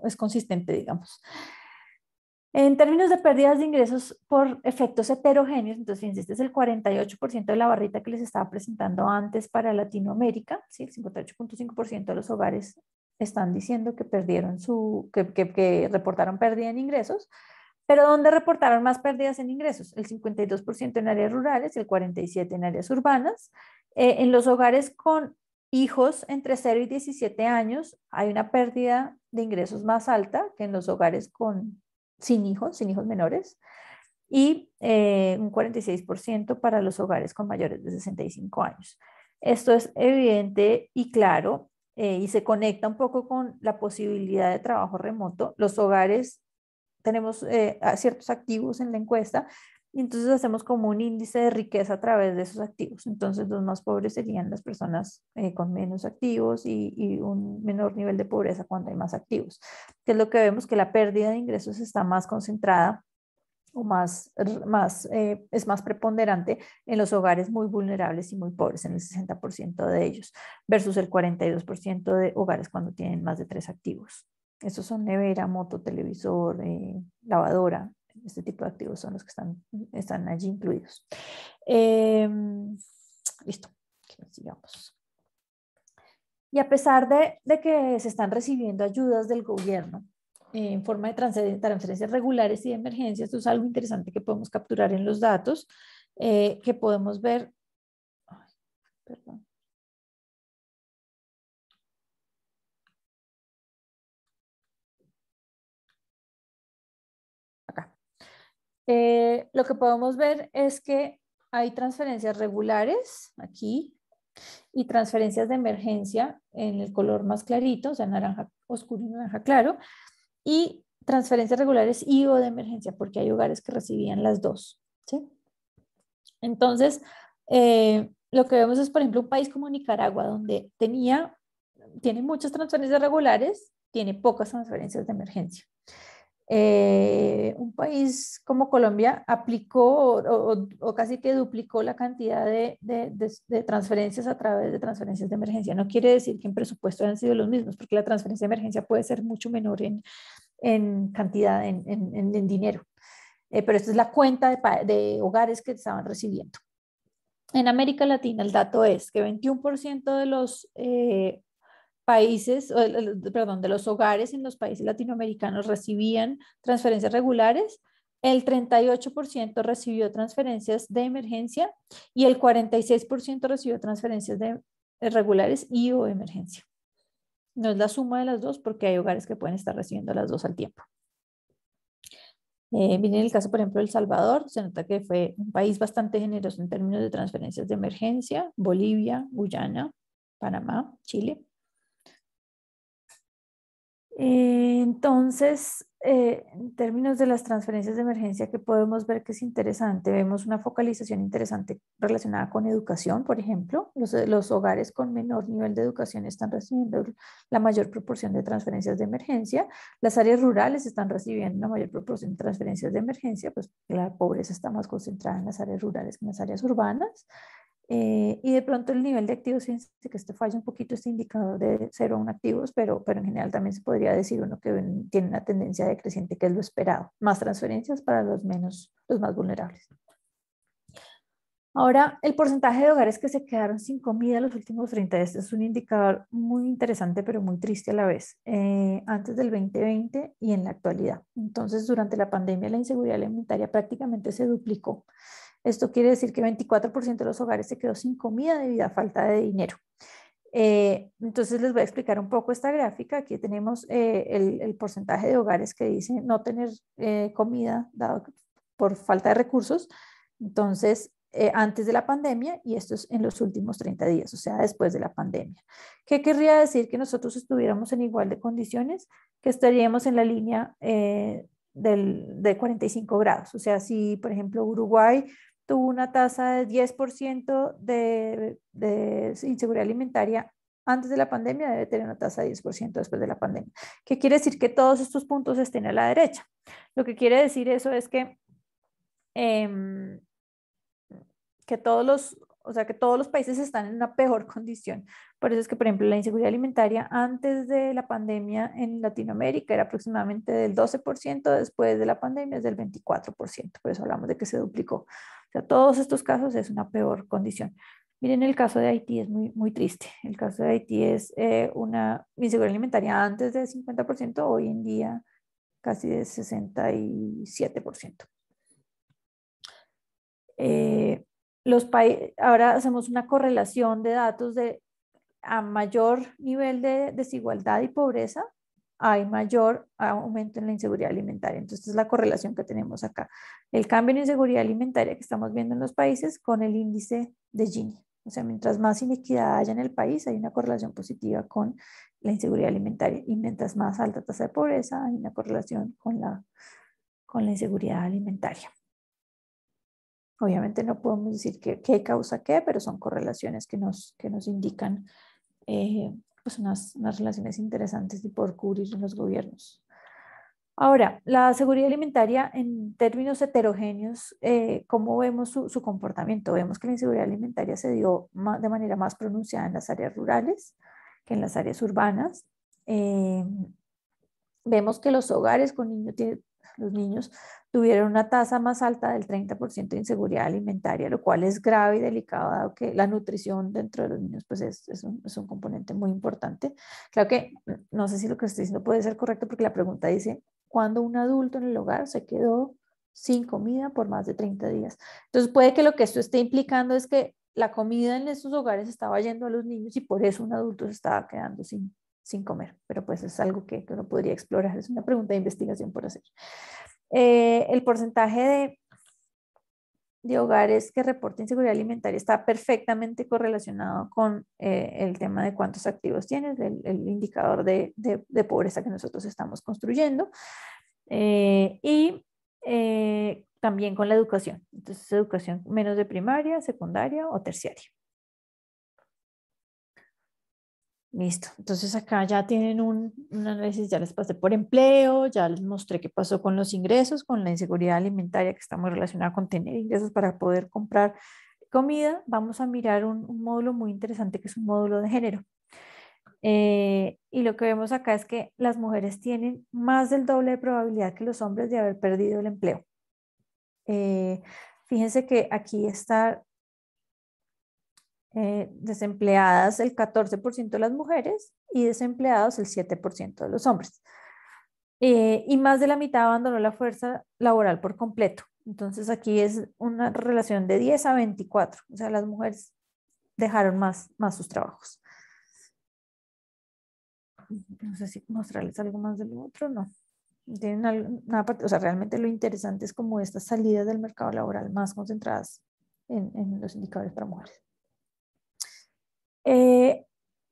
es consistente, digamos. En términos de pérdidas de ingresos por efectos heterogéneos, entonces fíjense, este es el 48% de la barrita que les estaba presentando antes para Latinoamérica, ¿sí? El 58.5% de los hogares están diciendo que que reportaron pérdida en ingresos, pero ¿dónde reportaron más pérdidas en ingresos? El 52% en áreas rurales y el 47% en áreas urbanas. En los hogares con hijos entre 0 y 17 años hay una pérdida de ingresos más alta que en los hogares sin hijos menores, y un 46% para los hogares con mayores de 65 años. Esto es evidente y claro, y se conecta un poco con la posibilidad de trabajo remoto. Los hogares, tenemos ciertos activos en la encuesta, y entonces hacemos como un índice de riqueza a través de esos activos. Entonces los más pobres serían las personas con menos activos, y un menor nivel de pobreza cuando hay más activos. Que es lo que vemos, que la pérdida de ingresos está más concentrada o es más preponderante en los hogares muy vulnerables y muy pobres, en el 60% de ellos, versus el 42% de hogares cuando tienen más de 3 activos. Estos son nevera, moto, televisor, lavadora. Este tipo de activos son los que están allí incluidos. Listo, sigamos. Y a pesar de que se están recibiendo ayudas del gobierno, en forma de transferencias regulares y de emergencia. Esto es algo interesante que podemos capturar en los datos, que podemos ver. Ay, perdón. Acá. Lo que podemos ver es que hay transferencias regulares aquí y transferencias de emergencia en el color más clarito, o sea, naranja oscuro y naranja claro, y transferencias regulares y o de emergencia, porque hay hogares que recibían las dos, ¿sí? Entonces, lo que vemos es, por ejemplo, un país como Nicaragua, donde tiene muchas transferencias regulares, tiene pocas transferencias de emergencia. Un país como Colombia aplicó o casi que duplicó la cantidad de transferencias a través de transferencias de emergencia. No quiere decir que en presupuesto hayan sido los mismos, porque la transferencia de emergencia puede ser mucho menor en cantidad, en dinero. Pero esta es la cuenta de hogares que estaban recibiendo. En América Latina el dato es que 21% de los países, perdón, de los hogares en los países latinoamericanos recibían transferencias regulares, el 38% recibió transferencias de emergencia y el 46% recibió transferencias regulares y o emergencia. No es la suma de las dos porque hay hogares que pueden estar recibiendo las dos al tiempo. Miren el caso, por ejemplo, de El Salvador, se nota que fue un país bastante generoso en términos de transferencias de emergencia, Bolivia, Guyana, Panamá, Chile. Entonces, en términos de las transferencias de emergencia, que podemos ver que es interesante, vemos una focalización interesante relacionada con educación, por ejemplo. Los hogares con menor nivel de educación están recibiendo la mayor proporción de transferencias de emergencia. Las áreas rurales están recibiendo una mayor proporción de transferencias de emergencia, pues la pobreza está más concentrada en las áreas rurales que en las áreas urbanas. Y de pronto el nivel de activos, fíjense que este falla un poquito este indicador de 0 a 1 activos, pero en general también se podría decir uno que tiene una tendencia decreciente, que es lo esperado. Más transferencias para los más vulnerables. Ahora, el porcentaje de hogares que se quedaron sin comida los últimos 30 días es un indicador muy interesante, pero muy triste a la vez, antes del 2020 y en la actualidad. Entonces, durante la pandemia, la inseguridad alimentaria prácticamente se duplicó. Esto quiere decir que 24% de los hogares se quedó sin comida debido a falta de dinero. Entonces les voy a explicar un poco esta gráfica. Aquí tenemos el porcentaje de hogares que dicen no tener comida dado por falta de recursos. Entonces, antes de la pandemia, y esto es en los últimos 30 días, o sea, después de la pandemia. ¿Qué querría decir? Que nosotros estuviéramos en igual de condiciones, que estaríamos en la línea de 45 grados. O sea, si por ejemplo Uruguay tuvo una tasa de 10% de inseguridad alimentaria antes de la pandemia, debe tener una tasa de 10% después de la pandemia. ¿Qué quiere decir? Que todos estos puntos estén a la derecha. Lo que quiere decir eso es que todos los países están en una peor condición. Por eso es que, por ejemplo, la inseguridad alimentaria antes de la pandemia en Latinoamérica era aproximadamente del 12%, después de la pandemia es del 24%, por eso hablamos de que se duplicó. O sea, todos estos casos es una peor condición. Miren, el caso de Haití es muy, muy triste. El caso de Haití es una inseguridad alimentaria antes del 50%, hoy en día casi de 67%. Ahora hacemos una correlación de datos a mayor nivel de desigualdad y pobreza, hay mayor aumento en la inseguridad alimentaria. Entonces, esta es la correlación que tenemos acá. El cambio en inseguridad alimentaria que estamos viendo en los países con el índice de Gini. O sea, mientras más inequidad haya en el país, hay una correlación positiva con la inseguridad alimentaria. Y mientras más alta tasa de pobreza, hay una correlación con la inseguridad alimentaria. Obviamente no podemos decir qué causa qué, pero son correlaciones que nos indican pues unas relaciones interesantes y por cubrir en los gobiernos. Ahora, la seguridad alimentaria en términos heterogéneos, ¿cómo vemos su comportamiento? Vemos que la inseguridad alimentaria se dio de manera más pronunciada en las áreas rurales que en las áreas urbanas. Vemos que los hogares con niños, los niños tuvieron una tasa más alta del 30% de inseguridad alimentaria, lo cual es grave y delicado, dado que la nutrición dentro de los niños pues es un componente muy importante. Claro que no sé si lo que estoy diciendo puede ser correcto, porque la pregunta dice, ¿cuándo un adulto en el hogar se quedó sin comida por más de 30 días? Entonces puede que lo que esto esté implicando es que la comida en esos hogares estaba yendo a los niños y por eso un adulto se estaba quedando sin comer, pero pues es algo que uno podría explorar, es una pregunta de investigación por hacer. El porcentaje de hogares que reportan inseguridad alimentaria está perfectamente correlacionado con el tema de cuántos activos tienes, el indicador de pobreza que nosotros estamos construyendo, y también con la educación. Entonces, educación menos de primaria, secundaria o terciaria. Listo. Entonces acá ya tienen un análisis, ya les pasé por empleo, ya les mostré qué pasó con los ingresos, con la inseguridad alimentaria que está muy relacionada con tener ingresos para poder comprar comida. Vamos a mirar un módulo muy interesante que es un módulo de género. Y lo que vemos acá es que las mujeres tienen más del doble de probabilidad que los hombres de haber perdido el empleo. Fíjense que aquí está desempleadas el 14% de las mujeres y desempleados el 7% de los hombres. Y más de la mitad abandonó la fuerza laboral por completo. Entonces aquí es una relación de 10 a 24. O sea, las mujeres dejaron más sus trabajos. No sé si mostrarles algo más del otro, no. Tienen una parte, o sea, realmente lo interesante es como estas salidas del mercado laboral más concentradas en los indicadores para mujeres.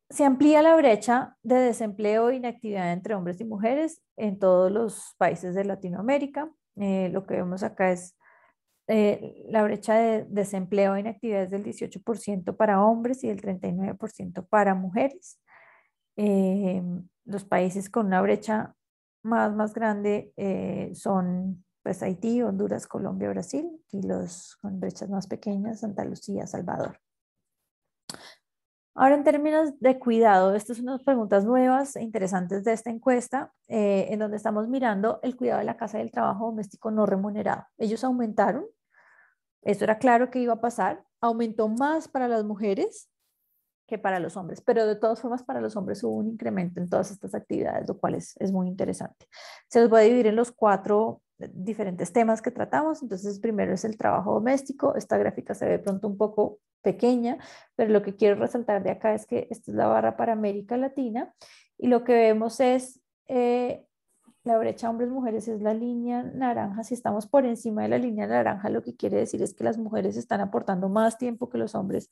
Se amplía la brecha de desempleo e inactividad entre hombres y mujeres en todos los países de Latinoamérica. Lo que vemos acá es la brecha de desempleo e inactividad es del 18% para hombres y del 39% para mujeres. Los países con una brecha más grande son pues, Haití, Honduras, Colombia, Brasil, y los con brechas más pequeñas, Santa Lucía, Salvador. Ahora, en términos de cuidado, estas son unas preguntas nuevas e interesantes de esta encuesta, en donde estamos mirando el cuidado de la casa y el trabajo doméstico no remunerado. Ellos aumentaron, eso era claro que iba a pasar, aumentó más para las mujeres que para los hombres, pero de todas formas para los hombres hubo un incremento en todas estas actividades, lo cual es muy interesante. Se los voy a dividir en los 4 diferentes temas que tratamos. Entonces, primero es el trabajo doméstico. Esta gráfica se ve pronto un poco pequeña, pero lo que quiero resaltar de acá es que esta es la barra para América Latina y lo que vemos es la brecha hombres-mujeres es la línea naranja. Si estamos por encima de la línea naranja, lo que quiere decir es que las mujeres están aportando más tiempo que los hombres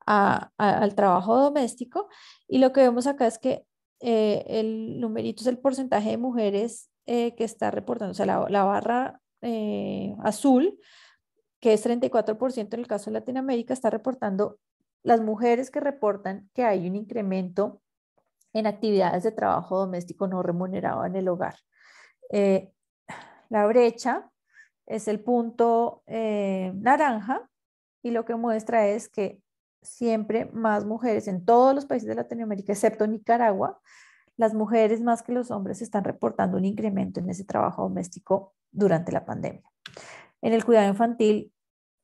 al trabajo doméstico. Y lo que vemos acá es que el numerito es el porcentaje de mujeres que está reportando, o sea, la barra azul, que es 34% en el caso de Latinoamérica, está reportando las mujeres que reportan que hay un incremento en actividades de trabajo doméstico no remunerado en el hogar. La brecha es el punto naranja y lo que muestra es que siempre más mujeres en todos los países de Latinoamérica, excepto Nicaragua, las mujeres más que los hombres están reportando un incremento en ese trabajo doméstico durante la pandemia. En el cuidado infantil,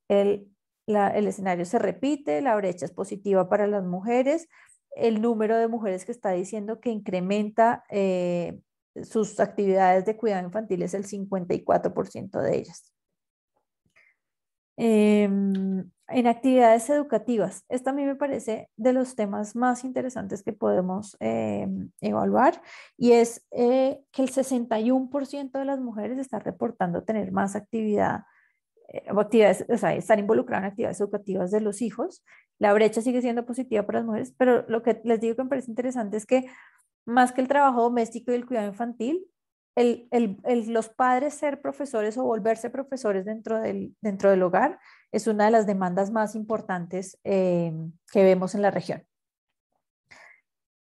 el escenario se repite, la brecha es positiva para las mujeres, el número de mujeres que está diciendo que incrementa sus actividades de cuidado infantil es el 54% de ellas. En actividades educativas, esto a mí me parece de los temas más interesantes que podemos evaluar y es que el 61% de las mujeres está reportando tener más actividades, o sea, estar involucradas en actividades educativas de los hijos. La brecha sigue siendo positiva para las mujeres, pero lo que les digo que me parece interesante es que más que el trabajo doméstico y el cuidado infantil, los padres ser profesores o volverse profesores dentro del hogar es una de las demandas más importantes que vemos en la región.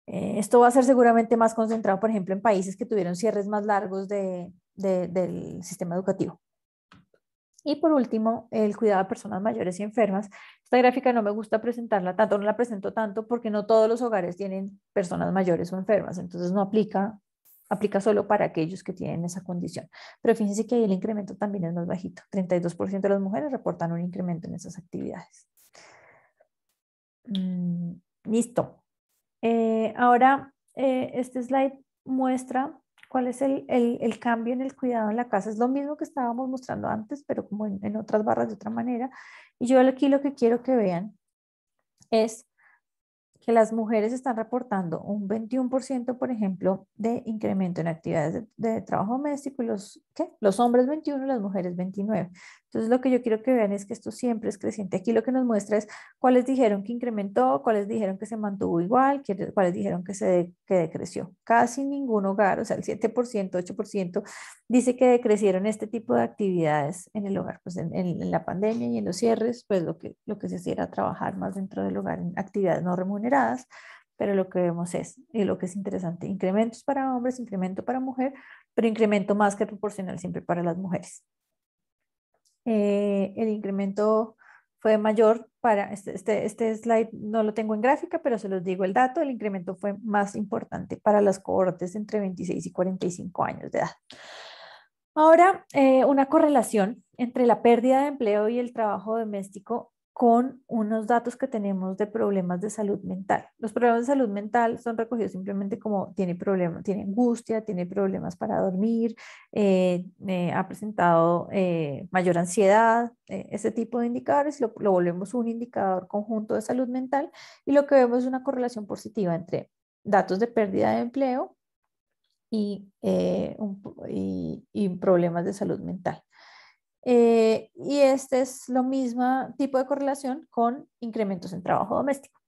Esto va a ser seguramente más concentrado, por ejemplo, en países que tuvieron cierres más largos del sistema educativo. Y por último, el cuidado de personas mayores y enfermas. Esta gráfica no me gusta presentarla tanto, no la presento tanto porque no todos los hogares tienen personas mayores o enfermas, entonces no aplica aplica solo para aquellos que tienen esa condición. Pero fíjense que ahí el incremento también es más bajito. 32% de las mujeres reportan un incremento en esas actividades. Listo. Ahora, este slide muestra cuál es el cambio en el cuidado en la casa. Es lo mismo que estábamos mostrando antes, pero como en otras barras de otra manera. Y yo aquí lo que quiero que vean es que las mujeres están reportando un 21%, por ejemplo, de incremento en actividades de trabajo doméstico y los hombres 21, las mujeres 29. Entonces, lo que yo quiero que vean es que esto siempre es creciente. Aquí lo que nos muestra es cuáles dijeron que incrementó, cuáles dijeron que se mantuvo igual, cuáles dijeron que decreció. Casi ningún hogar, o sea, el 7%, 8%, dice que decrecieron este tipo de actividades en el hogar. Pues en la pandemia y en los cierres, pues lo que se hacía era trabajar más dentro del hogar en actividades no remuneradas, pero lo que vemos es, y lo que es interesante, incrementos para hombres, incremento para mujer, pero incremento más que proporcional siempre para las mujeres. El incremento fue mayor para, este slide no lo tengo en gráfica, pero se los digo el dato, el incremento fue más importante para las cohortes entre 26 y 45 años de edad. Ahora, una correlación entre la pérdida de empleo y el trabajo doméstico con unos datos que tenemos de problemas de salud mental. Los problemas de salud mental son recogidos simplemente como tiene problemas, tiene angustia, tiene problemas para dormir, ha presentado mayor ansiedad, ese tipo de indicadores, lo volvemos un indicador conjunto de salud mental y lo que vemos es una correlación positiva entre datos de pérdida de empleo y problemas de salud mental. Y este es lo mismo tipo de correlación con incrementos en trabajo doméstico.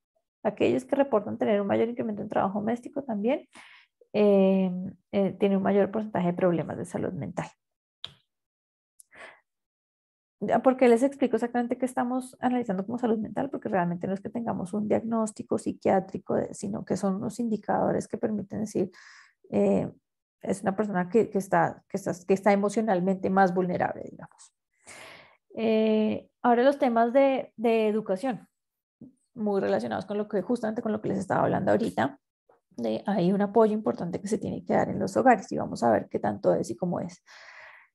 Aquellos que reportan tener un mayor incremento en trabajo doméstico también tienen un mayor porcentaje de problemas de salud mental. ¿Por qué les explico exactamente qué estamos analizando como salud mental? Porque realmente no es que tengamos un diagnóstico psiquiátrico, sino que son unos indicadores que permiten decir, es una persona que está emocionalmente más vulnerable, digamos. Ahora los temas de educación, muy relacionados con justamente con lo que les estaba hablando ahorita. Hay un apoyo importante que se tiene que dar en los hogares y vamos a ver qué tanto es y cómo es.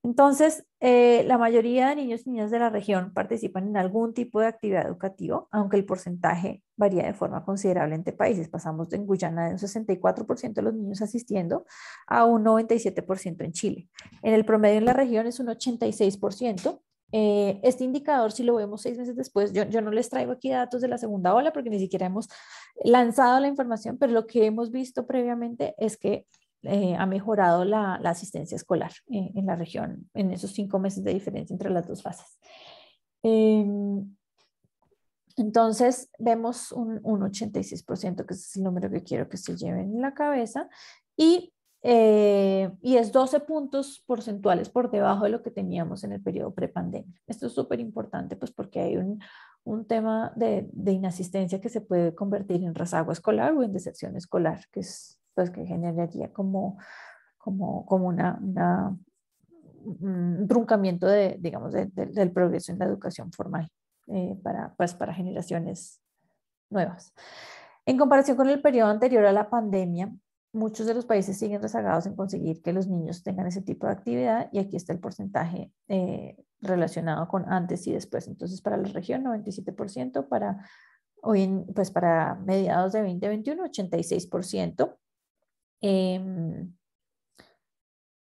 Entonces, la mayoría de niños y niñas de la región participan en algún tipo de actividad educativa, aunque el porcentaje varía de forma considerable entre países. Pasamos en Guyana de un 64% de los niños asistiendo a un 97% en Chile. En el promedio en la región es un 86%. Este indicador, si lo vemos 6 meses después, yo no les traigo aquí datos de la segunda ola porque ni siquiera hemos lanzado la información, pero lo que hemos visto previamente es que ha mejorado la asistencia escolar en la región en esos 5 meses de diferencia entre las dos fases. Entonces, vemos un 86%, que ese es el número que quiero que se lleven en la cabeza, y es 12 puntos porcentuales por debajo de lo que teníamos en el periodo prepandemia. Esto es súper importante, pues porque hay un tema de inasistencia que se puede convertir en rezago escolar o en deserción escolar, que es pues que generaría como un truncamiento digamos, del progreso en la educación formal para generaciones nuevas. En comparación con el periodo anterior a la pandemia, muchos de los países siguen rezagados en conseguir que los niños tengan ese tipo de actividad y aquí está el porcentaje relacionado con antes y después. Entonces, para la región, 97%, pues para mediados de 2021, 86%.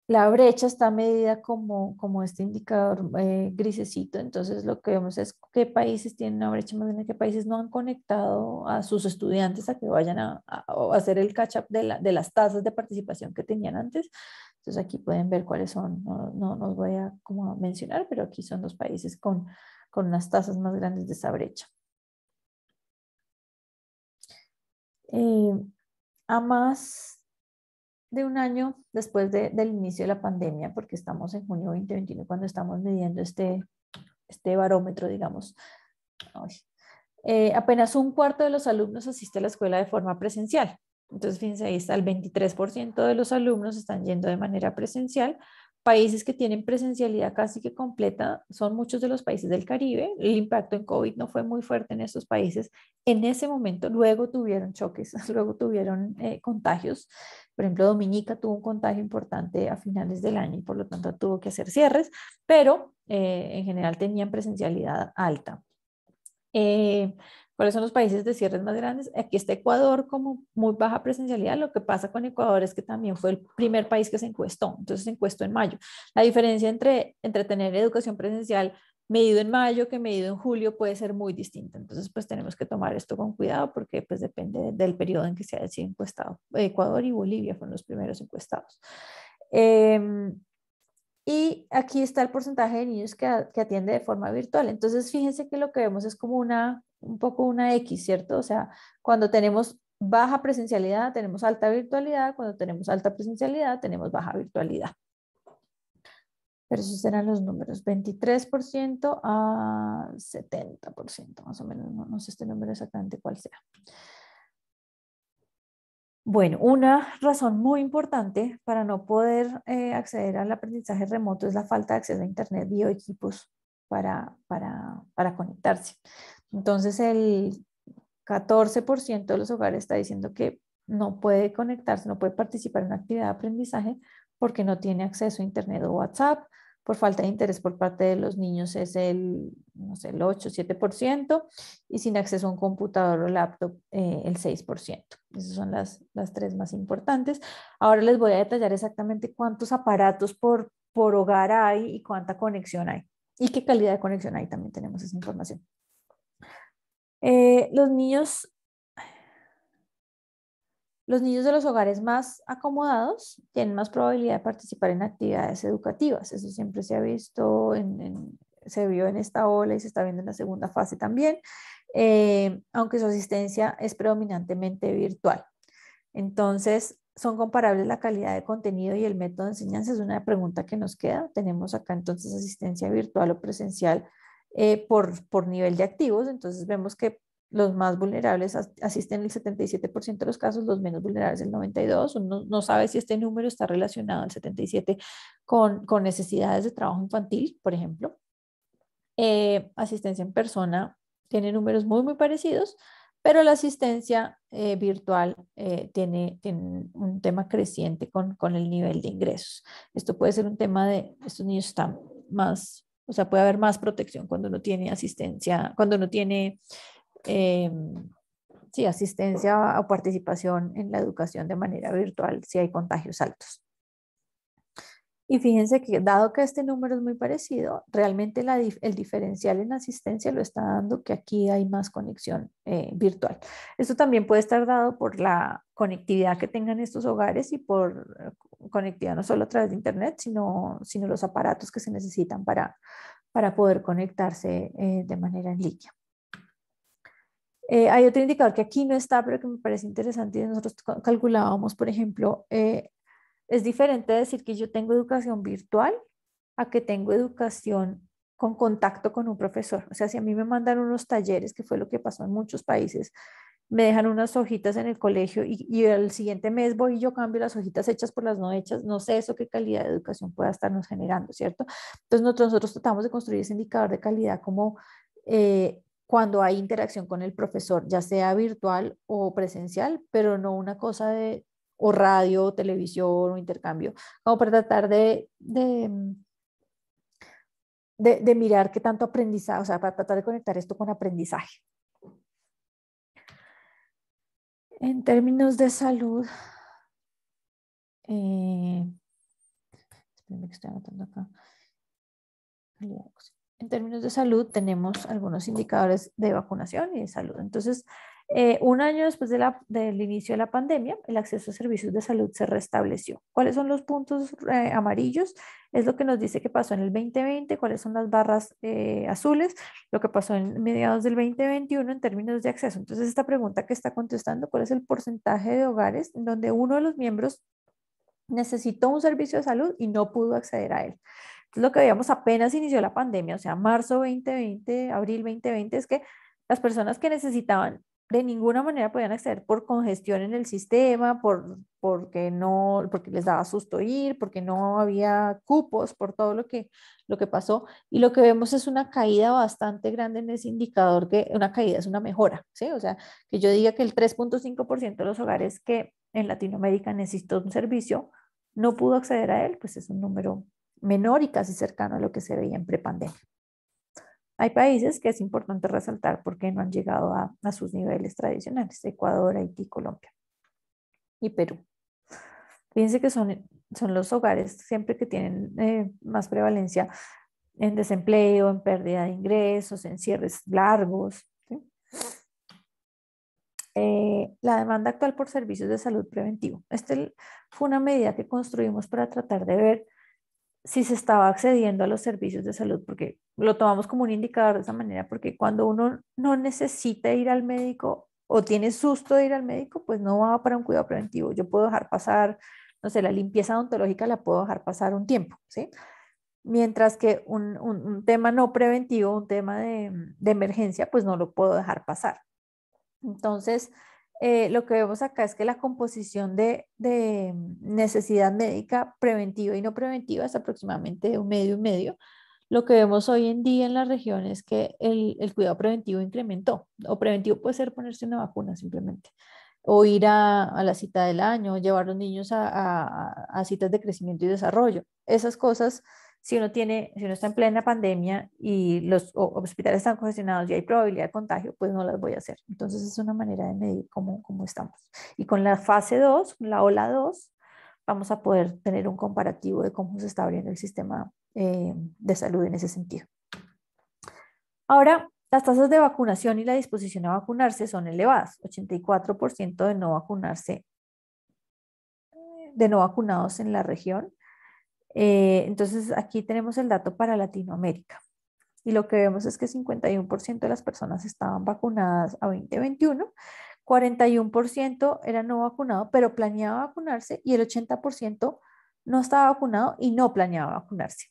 La brecha está medida como este indicador grisecito, entonces lo que vemos es qué países tienen una brecha más grande, qué países no han conectado a sus estudiantes a que vayan a hacer el catch-up de las tasas de participación que tenían antes. Entonces aquí pueden ver cuáles son, no los voy a como mencionar, pero aquí son los países con unas tasas más grandes de esa brecha. A más de un año después del inicio de la pandemia, porque estamos en junio 2021 cuando estamos midiendo este barómetro, digamos. Apenas un cuarto de los alumnos asiste a la escuela de forma presencial. Entonces, fíjense, ahí está el 23% de los alumnos están yendo de manera presencial Países que tienen presencialidad casi que completa son muchos de los países del Caribe. El impacto en COVID no fue muy fuerte en estos países en ese momento. Luego tuvieron choques, luego tuvieron contagios. Por ejemplo, Dominica tuvo un contagio importante a finales del año y por lo tanto tuvo que hacer cierres, pero en general tenían presencialidad alta. ¿Cuáles son los países de cierres más grandes? Aquí está Ecuador como muy baja presencialidad. Lo que pasa con Ecuador es que también fue el primer país que se encuestó, entonces se encuestó en mayo. La diferencia entre tener educación presencial medido en mayo que medido en julio puede ser muy distinta. Entonces, pues tenemos que tomar esto con cuidado porque pues depende del periodo en que se haya sido encuestado. Ecuador y Bolivia fueron los primeros encuestados. Y aquí está el porcentaje de niños que atiende de forma virtual. Entonces, fíjense que lo que vemos es como un poco una X, ¿cierto? O sea, cuando tenemos baja presencialidad, tenemos alta virtualidad. Cuando tenemos alta presencialidad, tenemos baja virtualidad. Pero esos serán los números, 23% a 70%, más o menos. No sé este número exactamente cuál sea. Bueno, una razón muy importante para no poder acceder al aprendizaje remoto es la falta de acceso a Internet y o equipos para conectarse. Entonces, el 14% de los hogares está diciendo que no puede conectarse, no puede participar en una actividad de aprendizaje porque no tiene acceso a Internet o WhatsApp. Por falta de interés por parte de los niños es no sé, el 8, 7%, y sin acceso a un computador o laptop el 6%. Esas son las tres más importantes. Ahora les voy a detallar exactamente cuántos aparatos por hogar hay y cuánta conexión hay y qué calidad de conexión hay. También tenemos esa información. Los niños de los hogares más acomodados tienen más probabilidad de participar en actividades educativas. Eso siempre se ha visto, se vio en esta ola y se está viendo en la segunda fase también, aunque su asistencia es predominantemente virtual. Entonces, ¿son comparables la calidad de contenido y el método de enseñanza? Es una pregunta que nos queda. Tenemos acá entonces asistencia virtual o presencial por nivel de activos. Entonces, vemos que los más vulnerables asisten el 77% de los casos, los menos vulnerables el 92%. Uno no sabe si este número está relacionado al 77% con necesidades de trabajo infantil, por ejemplo. Asistencia en persona tiene números muy, muy parecidos, pero la asistencia virtual tiene un tema creciente con el nivel de ingresos. Esto puede ser un tema de, estos niños están más, o sea, puede haber más protección cuando uno tiene asistencia, cuando uno tiene sí, asistencia o participación en la educación de manera virtual si hay contagios altos. Y fíjense que dado que este número es muy parecido, realmente el diferencial en asistencia lo está dando que aquí hay más conexión virtual. Esto también puede estar dado por la conectividad que tengan estos hogares y por conectividad no solo a través de Internet, sino los aparatos que se necesitan para poder conectarse de manera en línea. Hay otro indicador que aquí no está, pero que me parece interesante y nosotros calculábamos, por ejemplo, es diferente decir que yo tengo educación virtual a que tengo educación con contacto con un profesor. O sea, si a mí me mandan unos talleres, que fue lo que pasó en muchos países, me dejan unas hojitas en el colegio y el siguiente mes voy y yo cambio las hojitas hechas por las no hechas, no sé eso qué calidad de educación pueda estarnos generando, ¿cierto? Entonces nosotros tratamos de construir ese indicador de calidad como cuando hay interacción con el profesor, ya sea virtual o presencial, pero no una cosa de o radio, o televisión o intercambio, como para tratar de mirar qué tanto aprendizaje, o sea, para tratar de conectar esto con aprendizaje. En términos de salud, espérenme que estoy anotando acá. En términos de salud, tenemos algunos indicadores de vacunación y de salud. Entonces, un año después del inicio de la pandemia, el acceso a servicios de salud se restableció. ¿Cuáles son los puntos amarillos? Es lo que nos dice que pasó en el 2020, cuáles son las barras azules, lo que pasó en mediados del 2021 en términos de acceso. Entonces, esta pregunta que está contestando, ¿cuál es el porcentaje de hogares en donde uno de los miembros necesitó un servicio de salud y no pudo acceder a él? Lo que veíamos apenas inició la pandemia, o sea, marzo 2020, abril 2020, es que las personas que necesitaban de ninguna manera podían acceder por congestión en el sistema, porque les daba susto ir, porque no había cupos, por todo lo que pasó. Y lo que vemos es una caída bastante grande en ese indicador, que una caída es una mejora, ¿sí? O sea, que yo diga que el 3,5% de los hogares que en Latinoamérica necesitó un servicio no pudo acceder a él, pues es un número menor y casi cercano a lo que se veía en prepandemia. Hay países que es importante resaltar porque no han llegado a sus niveles tradicionales: Ecuador, Haití, Colombia y Perú. Fíjense que son los hogares siempre que tienen más prevalencia en desempleo, en pérdida de ingresos, en cierres largos, ¿sí? La demanda actual por servicios de salud preventivo. Fue una medida que construimos para tratar de ver si se estaba accediendo a los servicios de salud, porque lo tomamos como un indicador de esa manera, porque cuando uno no necesita ir al médico o tiene susto de ir al médico, pues no va para un cuidado preventivo. Yo puedo dejar pasar, no sé, la limpieza odontológica la puedo dejar pasar un tiempo, ¿sí? Mientras que un tema no preventivo, un tema de emergencia, pues no lo puedo dejar pasar. Entonces, lo que vemos acá es que la composición de necesidad médica preventiva y no preventiva es aproximadamente un medio y medio. Lo que vemos hoy en día en la región es que el cuidado preventivo incrementó. O preventivo puede ser ponerse una vacuna simplemente, o ir a la cita del año, llevar a los niños a citas de crecimiento y desarrollo. Esas cosas, si uno está en plena pandemia y los hospitales están congestionados y hay probabilidad de contagio, pues no las voy a hacer. Entonces es una manera de medir cómo estamos. Y con la fase 2, la ola 2, vamos a poder tener un comparativo de cómo se está abriendo el sistema de salud en ese sentido. Ahora, las tasas de vacunación y la disposición a vacunarse son elevadas: 84% de no vacunarse, de no vacunados en la región. Entonces, aquí tenemos el dato para Latinoamérica. Y lo que vemos es que 51% de las personas estaban vacunadas a 2021, 41% era no vacunado, pero planeaba vacunarse, y el 80% no estaba vacunado y no planeaba vacunarse.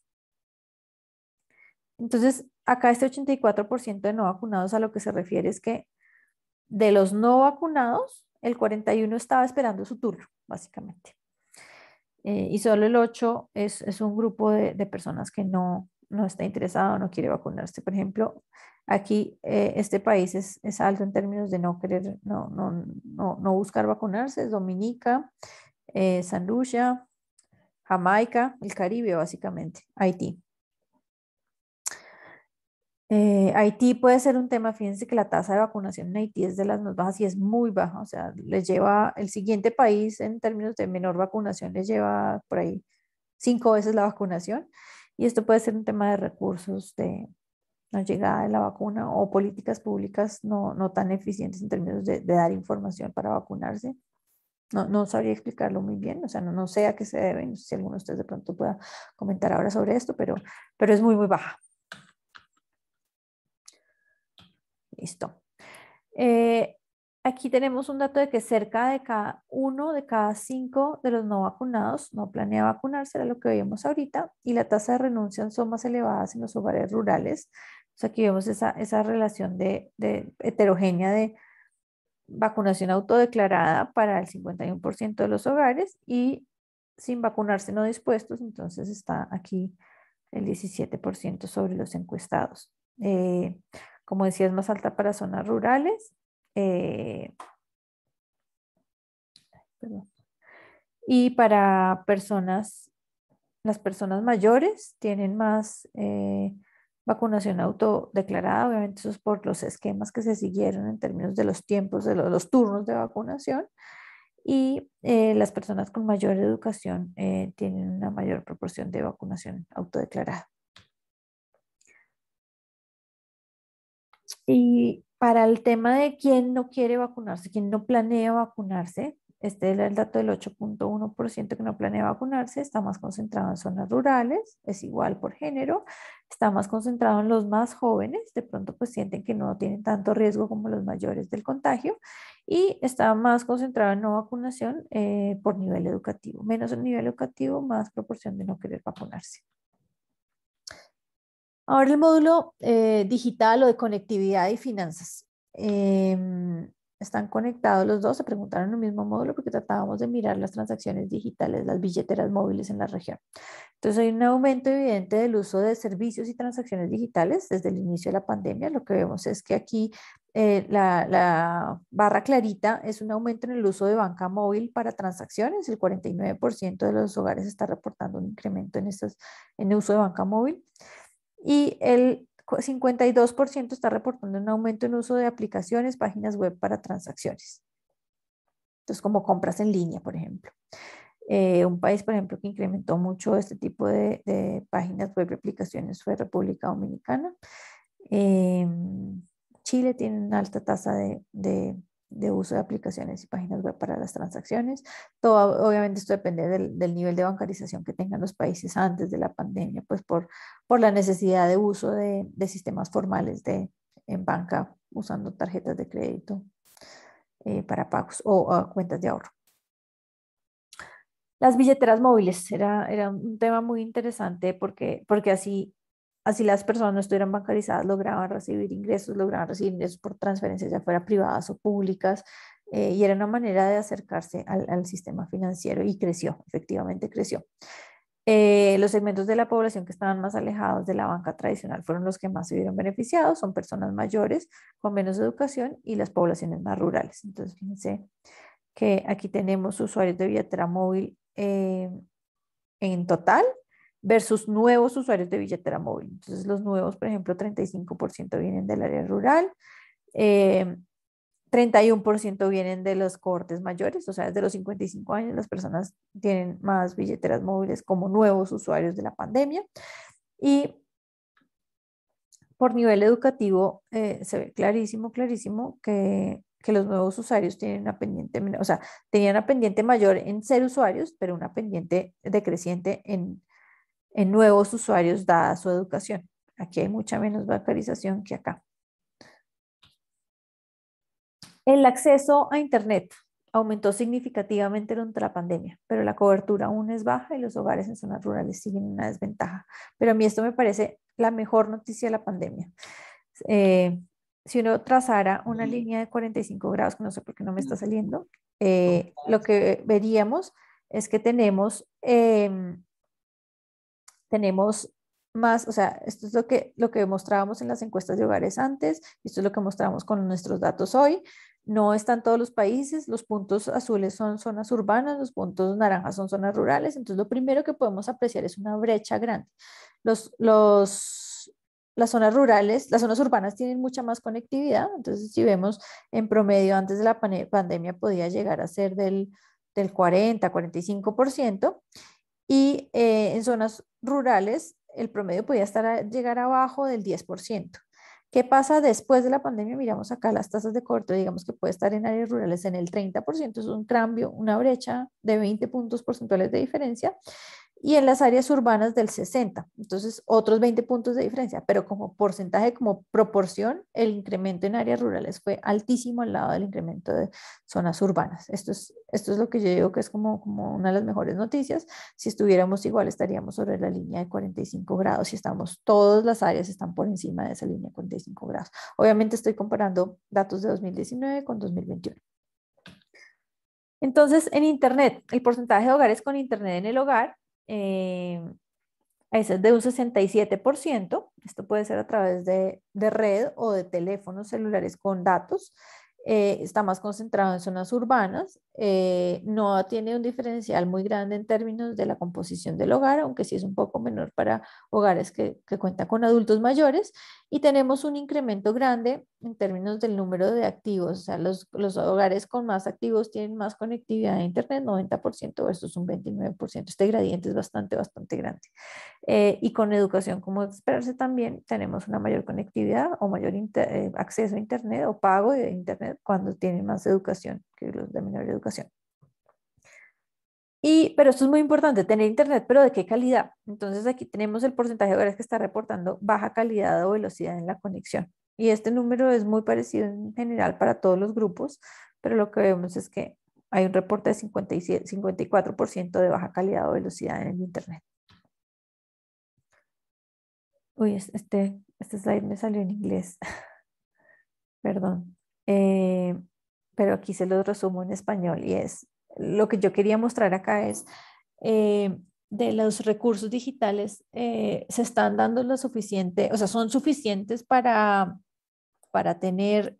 Entonces, acá este 84% de no vacunados, a lo que se refiere es que de los no vacunados, el 41% estaba esperando su turno, básicamente. Y solo el 8% es un grupo de personas que no está interesado, no quiere vacunarse. Por ejemplo, aquí este país es alto en términos de no querer, no buscar vacunarse: es Dominica, San Lucia, Jamaica, el Caribe básicamente, Haití. Haití puede ser un tema. Fíjense que la tasa de vacunación en Haití es de las más bajas y es muy baja. O sea, les lleva el siguiente país en términos de menor vacunación, les lleva por ahí 5 veces la vacunación. Y esto puede ser un tema de recursos, de no llegada de la vacuna, o políticas públicas no tan eficientes en términos de dar información para vacunarse. No sabría explicarlo muy bien, o sea, no sé a qué se debe. No sé si alguno de ustedes de pronto pueda comentar ahora sobre esto, pero es muy baja. Listo. Aquí tenemos un dato de que cerca de uno de cada 5 de los no vacunados no planea vacunarse, era lo que veíamos ahorita, y la tasa de renuncia son más elevadas en los hogares rurales. O sea, aquí vemos esa relación de heterogénea de vacunación autodeclarada para el 51% de los hogares y sin vacunarse no dispuestos. Entonces está aquí el 17% sobre los encuestados. Como decía, es más alta para zonas rurales. Perdón. Y para las personas mayores tienen más vacunación autodeclarada. Obviamente eso es por los esquemas que se siguieron en términos de los tiempos, de los turnos de vacunación. Y las personas con mayor educación tienen una mayor proporción de vacunación autodeclarada. Y para el tema de quién no quiere vacunarse, quién no planea vacunarse, este es el dato del 8,1% que no planea vacunarse. Está más concentrado en zonas rurales, es igual por género. Está más concentrado en los más jóvenes, de pronto pues sienten que no tienen tanto riesgo como los mayores del contagio. Y está más concentrado en no vacunación por nivel educativo. Menos el nivel educativo, más proporción de no querer vacunarse. Ahora el módulo digital o de conectividad y finanzas. están conectados los dos, se preguntaron en el mismo módulo porque tratábamos de mirar las transacciones digitales, las billeteras móviles en la región. Entonces hay un aumento evidente del uso de servicios y transacciones digitales desde el inicio de la pandemia. Lo que vemos es que aquí la barra clarita es un aumento en el uso de banca móvil para transacciones. El 49% de los hogares está reportando un incremento en el uso de banca móvil. Y el 52% está reportando un aumento en uso de aplicaciones, páginas web para transacciones. Entonces, como compras en línea, por ejemplo. Un país, por ejemplo, que incrementó mucho este tipo de páginas web y aplicaciones fue República Dominicana. Chile tiene una alta tasa de uso de aplicaciones y páginas web para las transacciones. Todo, obviamente esto depende del nivel de bancarización que tengan los países antes de la pandemia, pues por la necesidad de uso de sistemas formales en banca usando tarjetas de crédito para pagos o cuentas de ahorro. Las billeteras móviles era un tema muy interesante porque así las personas no estuvieran bancarizadas, lograban recibir ingresos por transferencias, ya fuera privadas o públicas, y era una manera de acercarse al sistema financiero y creció, efectivamente creció. Los segmentos de la población que estaban más alejados de la banca tradicional fueron los que más se vieron beneficiados, son personas mayores con menos educación y las poblaciones más rurales. Entonces, fíjense que aquí tenemos usuarios de billetera móvil en total versus nuevos usuarios de billetera móvil. Entonces los nuevos, por ejemplo, 35% vienen del área rural, 31% vienen de los cohortes mayores, o sea, desde los 55 años las personas tienen más billeteras móviles como nuevos usuarios de la pandemia. Y por nivel educativo se ve clarísimo que los nuevos usuarios tienen una pendiente, o sea, tenían una pendiente mayor en ser usuarios, pero una pendiente decreciente en nuevos usuarios dada su educación. Aquí hay mucha menos bancarización que acá. El acceso a Internet aumentó significativamente durante la pandemia, pero la cobertura aún es baja y los hogares en zonas rurales siguen en una desventaja. Pero a mí esto me parece la mejor noticia de la pandemia. Si uno trazara una línea de 45 grados, que no sé por qué no me está saliendo, lo que veríamos es que tenemos más, o sea, esto es lo que mostrábamos en las encuestas de hogares antes, esto es lo que mostramos con nuestros datos hoy. No están todos los países, los puntos azules son zonas urbanas, los puntos naranjas son zonas rurales, entonces lo primero que podemos apreciar es una brecha grande. Las zonas rurales, las zonas urbanas tienen mucha más conectividad, entonces si vemos en promedio antes de la pandemia podía llegar a ser del 40-45%, y en zonas rurales el promedio podía llegar abajo del 10%. ¿Qué pasa después de la pandemia? Miramos acá las tasas de corto, digamos que puede estar en áreas rurales en el 30%, es un cambio, una brecha de 20 puntos porcentuales de diferencia, y en las áreas urbanas del 60%, entonces otros 20 puntos de diferencia, pero como porcentaje, como proporción, el incremento en áreas rurales fue altísimo al lado del incremento de zonas urbanas. Esto es lo que yo digo que es como una de las mejores noticias. Si estuviéramos igual, estaríamos sobre la línea de 45 grados y todas las áreas están por encima de esa línea de 45 grados. Obviamente estoy comparando datos de 2019 con 2021. Entonces, en Internet, el porcentaje de hogares con Internet en el hogar ese es de un 67%. Esto puede ser a través de red o de teléfonos celulares con datos. Está más concentrado en zonas urbanas. No tiene un diferencial muy grande en términos de la composición del hogar, aunque sí es un poco menor para hogares que cuentan con adultos mayores. Y tenemos un incremento grande en términos del número de activos. O sea, los hogares con más activos tienen más conectividad a Internet, 90% versus un 29%. Este gradiente es bastante grande. Y con educación, como esperarse también, tenemos una mayor conectividad o mayor acceso a Internet o pago de Internet cuando tienen más educación que los de menor educación. Pero esto es muy importante, tener Internet, pero ¿de qué calidad? Entonces aquí tenemos el porcentaje de hogares que está reportando baja calidad o velocidad en la conexión. Y este número es muy parecido en general para todos los grupos, pero lo que vemos es que hay un reporte de 54% de baja calidad o velocidad en el Internet. Uy, este slide me salió en inglés. Perdón. pero aquí se los resumo en español y es, lo que yo quería mostrar acá es, de los recursos digitales, se están dando lo suficiente, o sea, son suficientes para tener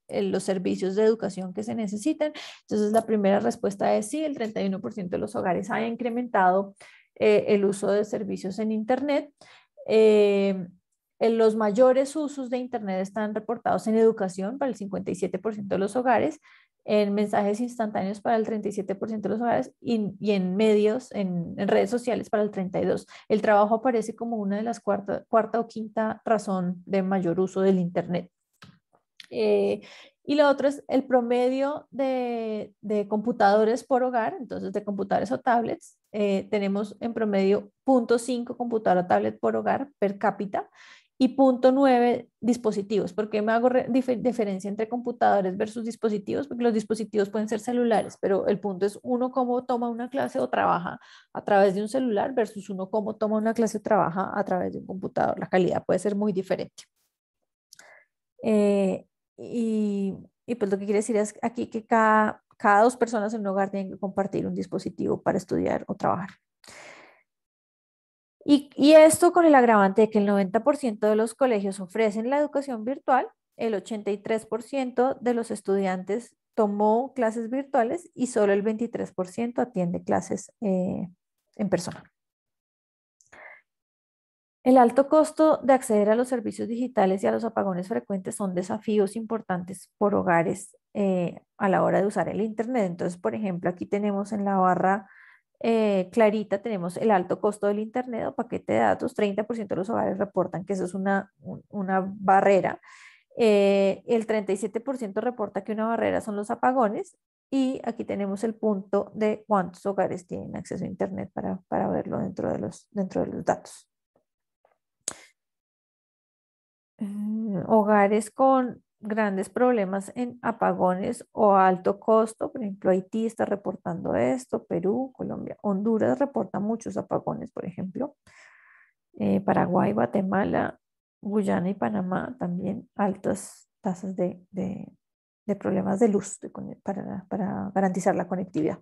los servicios de educación que se necesitan. Entonces, la primera respuesta es sí, el 31% de los hogares ha incrementado el uso de servicios en Internet. En los mayores usos de Internet están reportados en educación para el 57% de los hogares, en mensajes instantáneos para el 37% de los hogares y en medios, en redes sociales para el 32%. El trabajo aparece como una de las cuarta o quinta razón de mayor uso del Internet. Y lo otro es el promedio de computadores por hogar, entonces de computadores o tablets. Tenemos en promedio 0.5 computador o tablet por hogar per cápita y 0.9 dispositivos. ¿Por qué me hago diferencia entre computadores versus dispositivos? Porque los dispositivos pueden ser celulares, pero el punto es uno cómo toma una clase o trabaja a través de un celular versus uno cómo toma una clase o trabaja a través de un computador. La calidad puede ser muy diferente. Eh, y pues lo que quiere decir es aquí que cada dos personas en un hogar tienen que compartir un dispositivo para estudiar o trabajar. Y esto con el agravante de que el 90% de los colegios ofrecen la educación virtual, el 83% de los estudiantes tomó clases virtuales y solo el 23% atiende clases en persona. El alto costo de acceder a los servicios digitales y a los apagones frecuentes son desafíos importantes por hogares a la hora de usar el Internet. Entonces, por ejemplo, aquí tenemos en la barra clarita, tenemos el alto costo del Internet o paquete de datos. 30% de los hogares reportan que eso es una barrera. El 37% reporta que una barrera son los apagones. Y aquí tenemos el punto de cuántos hogares tienen acceso a Internet para verlo dentro de los datos. Hogares con grandes problemas en apagones o alto costo, por ejemplo, Haití está reportando esto, Perú, Colombia, Honduras reporta muchos apagones, por ejemplo, Paraguay, Guatemala, Guyana y Panamá también altas tasas de problemas de luz para garantizar la conectividad.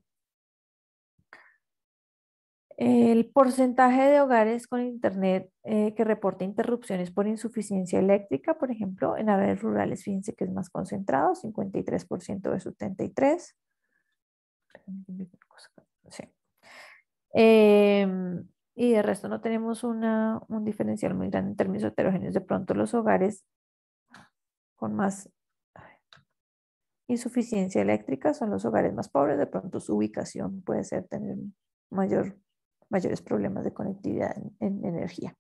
El porcentaje de hogares con Internet que reporta interrupciones por insuficiencia eléctrica, por ejemplo, en áreas rurales, fíjense que es más concentrado, 53% de 73%. Sí. Y de resto no tenemos un diferencial muy grande en términos heterogéneos. De pronto los hogares con más insuficiencia eléctrica son los hogares más pobres, de pronto su ubicación puede ser tener mayores problemas de conectividad en energía.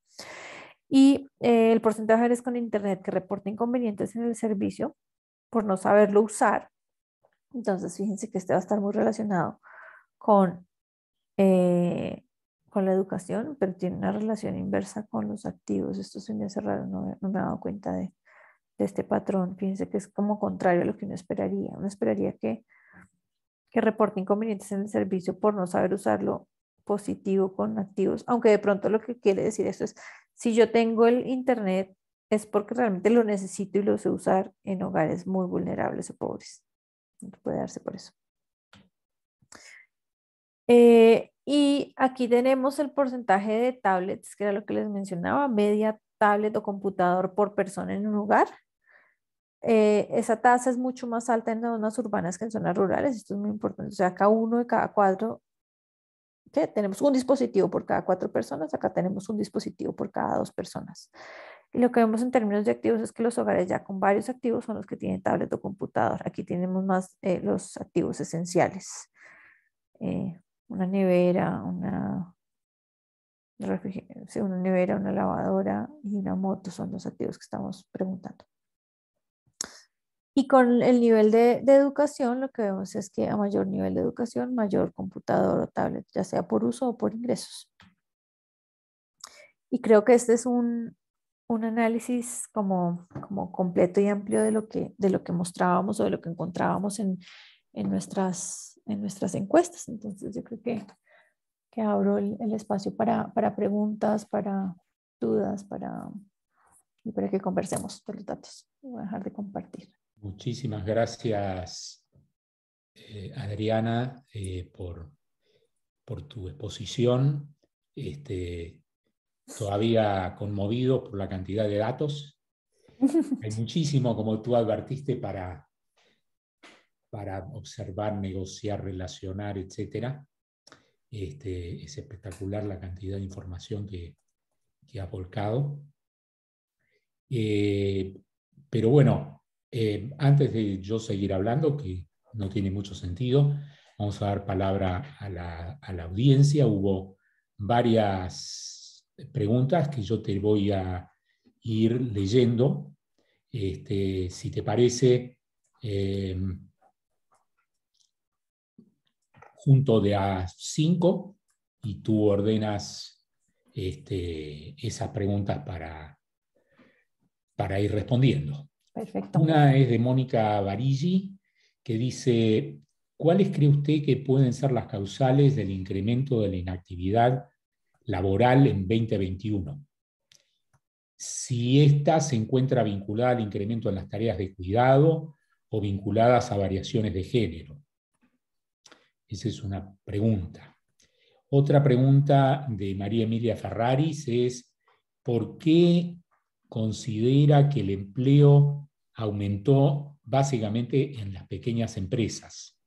Y el porcentaje de hogares con Internet que reporta inconvenientes en el servicio por no saberlo usar. Entonces, fíjense que este va a estar muy relacionado con la educación, pero tiene una relación inversa con los activos. Esto se me hace raro, no me he dado cuenta de este patrón. Fíjense que es como contrario a lo que uno esperaría. Uno esperaría que reporte inconvenientes en el servicio por no saber usarlo positivo con activos, aunque de pronto lo que quiere decir esto es, si yo tengo el Internet es porque realmente lo necesito y lo sé usar en hogares muy vulnerables o pobres. Puede darse por eso. Y aquí tenemos el porcentaje de tablets, que era lo que les mencionaba, media tablet o computador por persona en un hogar. Esa tasa es mucho más alta en zonas urbanas que en zonas rurales. Esto es muy importante. O sea, acá uno de cada cuatro, ¿qué? Tenemos un dispositivo por cada 4 personas, acá tenemos un dispositivo por cada 2 personas. Y lo que vemos en términos de activos es que los hogares ya con varios activos son los que tienen tablet o computador. Aquí tenemos más los activos esenciales. Una nevera, una nevera, una lavadora y una moto son los activos que estamos preguntando. Y con el nivel de educación, lo que vemos es que a mayor nivel de educación, mayor computador o tablet, ya sea por uso o por ingresos. Y creo que este es un análisis como completo y amplio de lo que mostrábamos o de lo que encontrábamos en nuestras encuestas. Entonces yo creo que abro el espacio para preguntas, para dudas, y para que conversemos de los datos. Voy a dejar de compartir. Muchísimas gracias, Adriana, por tu exposición. Todavía conmovido por la cantidad de datos. Hay muchísimo, como tú advertiste, para observar, negociar, relacionar, etc. Es espectacular la cantidad de información que ha volcado. Pero bueno, antes de yo seguir hablando, que no tiene mucho sentido, vamos a dar palabra a la audiencia. Hubo varias preguntas que yo te voy a ir leyendo. Si te parece, junto de a 5, y tú ordenas esas preguntas para ir respondiendo. Perfecto. Una es de Mónica Barigi, que dice: ¿cuáles cree usted que pueden ser las causales del incremento de la inactividad laboral en 2021? Si esta se encuentra vinculada al incremento en las tareas de cuidado o vinculadas a variaciones de género. Esa es una pregunta. Otra pregunta de María Emilia Ferraris es: ¿por qué considera que el empleo aumentó básicamente en las pequeñas empresas?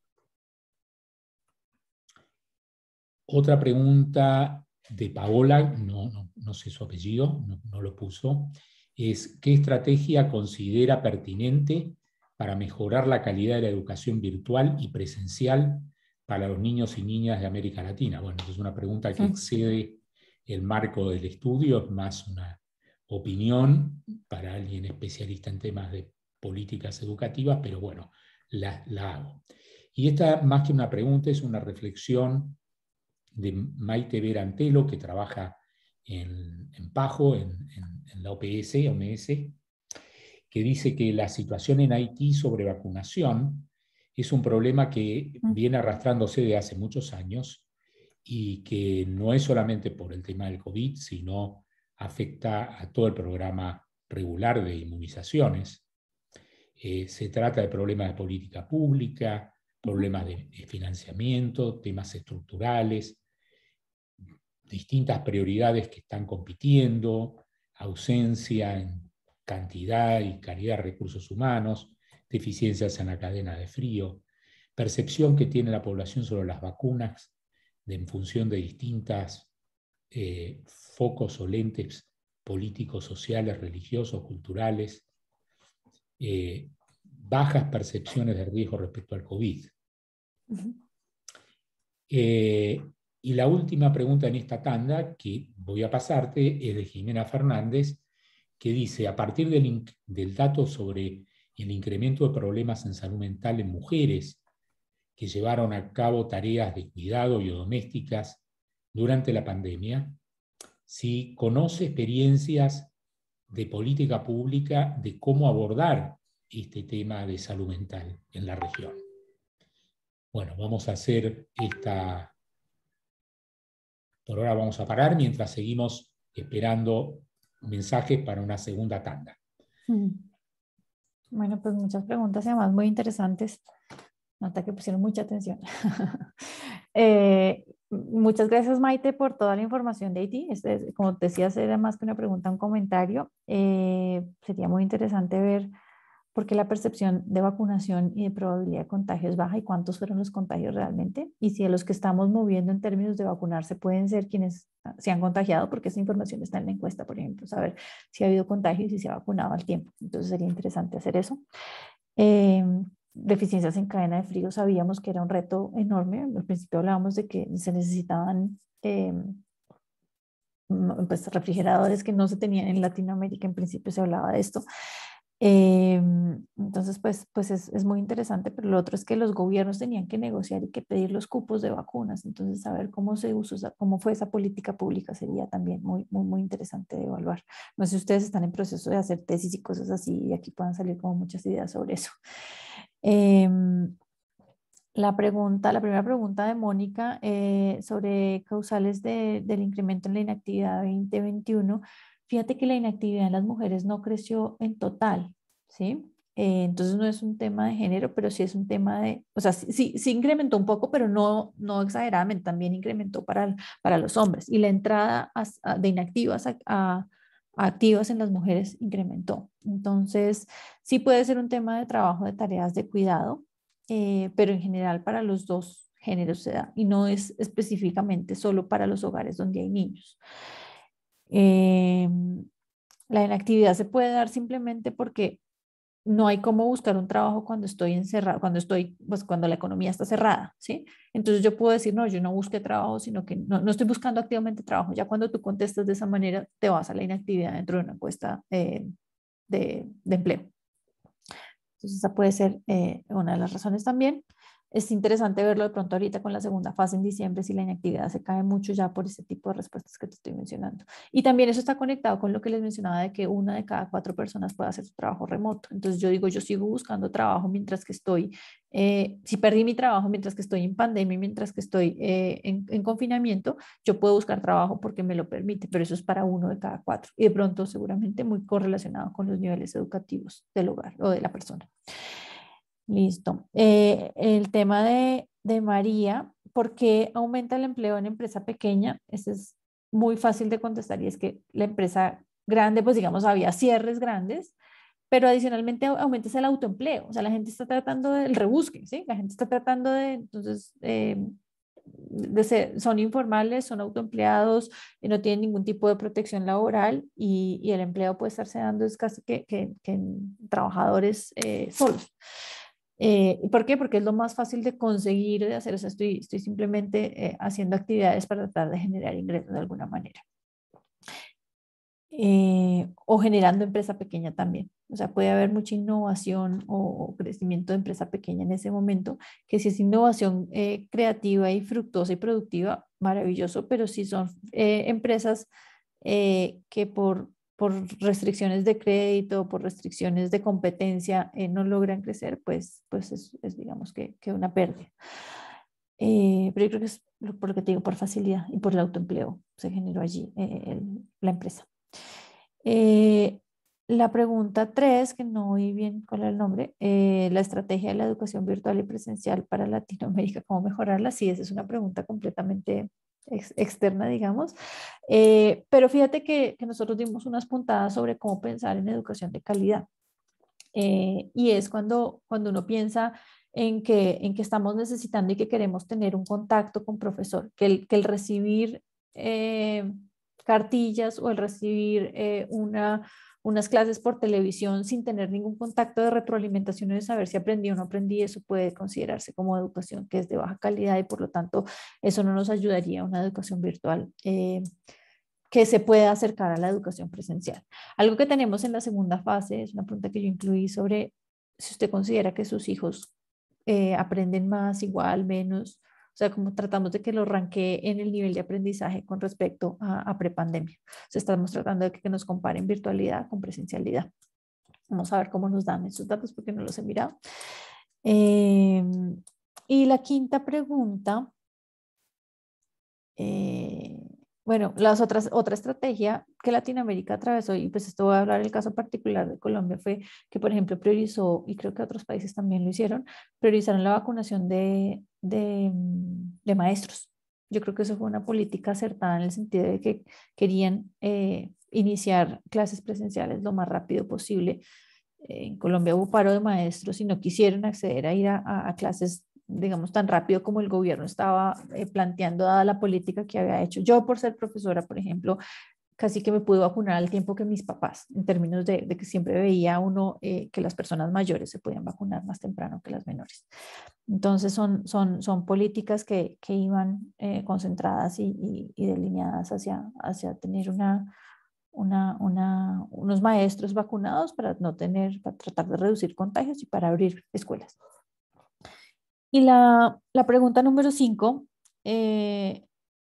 Otra pregunta de Paola, no sé su apellido, no lo puso, es: ¿qué estrategia considera pertinente para mejorar la calidad de la educación virtual y presencial para los niños y niñas de América Latina? Bueno, es una pregunta que excede el marco del estudio, es más una opinión para alguien especialista en temas de políticas educativas, pero bueno, la hago. Y esta, más que una pregunta, es una reflexión de Maite Verantelo, que trabaja en Pajo, en la OMS, que dice que la situación en Haití sobre vacunación es un problema que viene arrastrándose de hace muchos años y que no es solamente por el tema del COVID, sino afecta a todo el programa regular de inmunizaciones. Se trata de problemas de política pública, problemas de financiamiento, temas estructurales, distintas prioridades que están compitiendo, ausencia en cantidad y calidad de recursos humanos, deficiencias en la cadena de frío, percepción que tiene la población sobre las vacunas en función de distintas focos o lentes políticos, sociales, religiosos, culturales, bajas percepciones de riesgo respecto al COVID. Y la última pregunta en esta tanda, que voy a pasarte, es de Jimena Fernández, que dice: a partir del dato sobre el incremento de problemas en salud mental en mujeres que llevaron a cabo tareas de cuidado y domésticas durante la pandemia, si conoce experiencias de política pública de cómo abordar este tema de salud mental en la región. Bueno, vamos a hacer esta... Por ahora vamos a parar mientras seguimos esperando mensajes para una segunda tanda. Bueno, pues muchas preguntas y además muy interesantes. Nota que pusieron mucha atención. Muchas gracias, Maite, por toda la información de Haití. Como te decías, era más que una pregunta, un comentario. Sería muy interesante ver por qué la percepción de vacunación y de probabilidad de contagio es baja y cuántos fueron los contagios realmente. Y si a los que estamos moviendo en términos de vacunarse pueden ser quienes se han contagiado, porque esa información está en la encuesta, por ejemplo, saber si ha habido contagio y si se ha vacunado al tiempo. Entonces sería interesante hacer eso. Deficiencias en cadena de frío, sabíamos que era un reto enorme. Al principio hablábamos de que se necesitaban pues, refrigeradores que no se tenían en Latinoamérica. En principio se hablaba de esto. Entonces, pues es muy interesante, pero lo otro es que los gobiernos tenían que negociar y que pedir los cupos de vacunas. Entonces, saber cómo se usa, cómo fue esa política pública sería también muy interesante de evaluar. No sé si ustedes están en proceso de hacer tesis y cosas así, y aquí puedan salir como muchas ideas sobre eso. La primera pregunta de Mónica sobre causales del incremento en la inactividad 2021. Fíjate que la inactividad en las mujeres no creció en total, ¿sí? Entonces no es un tema de género, pero sí es un tema de, o sea, sí incrementó un poco, pero no exageradamente, también incrementó para los hombres. Y la entrada de inactivas a activas en las mujeres incrementó. Entonces, sí puede ser un tema de trabajo de tareas de cuidado, pero en general para los dos géneros se da y no es específicamente solo para los hogares donde hay niños. Eh, la inactividad se puede dar simplemente porque no hay cómo buscar un trabajo cuando estoy encerrado, pues cuando la economía está cerrada, ¿sí? Entonces yo puedo decir, no, yo no busqué trabajo, sino que no estoy buscando activamente trabajo. Ya cuando tú contestas de esa manera, te vas a la inactividad dentro de una encuesta de empleo. Entonces esa puede ser una de las razones también. Es interesante verlo de pronto ahorita con la segunda fase en diciembre, si la inactividad se cae mucho ya por ese tipo de respuestas que te estoy mencionando. Y también eso está conectado con lo que les mencionaba de que 1 de cada 4 personas puede hacer su trabajo remoto. Entonces yo digo, yo sigo buscando trabajo mientras que estoy, si perdí mi trabajo mientras que estoy en pandemia, mientras que estoy en confinamiento, yo puedo buscar trabajo porque me lo permite, pero eso es para 1 de cada 4. Y de pronto seguramente muy correlacionado con los niveles educativos del hogar o de la persona. Listo. El tema de María, ¿por qué aumenta el empleo en empresa pequeña? Ese es muy fácil de contestar y es que la empresa grande, pues digamos, había cierres grandes, pero adicionalmente aumenta el autoempleo. O sea, la gente está tratando del rebusque, ¿sí? La gente está tratando de, entonces, son informales, son autoempleados, no tienen ningún tipo de protección laboral y el empleo puede estarse dando es casi que en trabajadores solos. ¿Por qué? Porque es lo más fácil de conseguir, de hacer. O sea, estoy simplemente haciendo actividades para tratar de generar ingresos de alguna manera. O generando empresa pequeña también. O sea, puede haber mucha innovación o crecimiento de empresa pequeña en ese momento, que si es innovación creativa y fructuosa y productiva, maravilloso, pero si son empresas que por restricciones de crédito, por restricciones de competencia, no logran crecer, pues es digamos que una pérdida. Pero yo creo que es por lo que te digo, por facilidad y por el autoempleo se generó allí la empresa. Eh, la pregunta 3, que no oí bien cuál es el nombre, la estrategia de la educación virtual y presencial para Latinoamérica, ¿cómo mejorarla? Sí, esa es una pregunta completamente externa, digamos. Pero fíjate que nosotros dimos unas puntadas sobre cómo pensar en educación de calidad. Y es cuando uno piensa en que estamos necesitando y que queremos tener un contacto con profesor, que el recibir cartillas o el recibir unas clases por televisión sin tener ningún contacto de retroalimentación y de saber si aprendí o no aprendí, eso puede considerarse como educación que es de baja calidad y por lo tanto eso no nos ayudaría a una educación virtual que se pueda acercar a la educación presencial. Algo que tenemos en la segunda fase es una pregunta que yo incluí sobre si usted considera que sus hijos aprenden más, igual, menos, o sea, como tratamos de que lo ranquee en el nivel de aprendizaje con respecto a prepandemia. O sea, estamos tratando de que nos comparen virtualidad con presencialidad. Vamos a ver cómo nos dan esos datos porque no los he mirado. Y la quinta pregunta, bueno, otra estrategia que Latinoamérica atravesó, y pues esto voy a hablar del caso particular de Colombia, fue que, por ejemplo, priorizó, y creo que otros países también lo hicieron, priorizaron la vacunación de maestros. Yo creo que eso fue una política acertada en el sentido de que querían iniciar clases presenciales lo más rápido posible. En Colombia hubo paro de maestros y no quisieron acceder a ir a clases, digamos, tan rápido como el gobierno estaba planteando, dada la política que había hecho. Yo, por ser profesora, por ejemplo, casi que me pude vacunar al tiempo que mis papás, en términos de que siempre veía uno que las personas mayores se podían vacunar más temprano que las menores. Entonces, son políticas que iban concentradas y delineadas hacia tener unos maestros vacunados para para tratar de reducir contagios y para abrir escuelas. Y la pregunta número 5,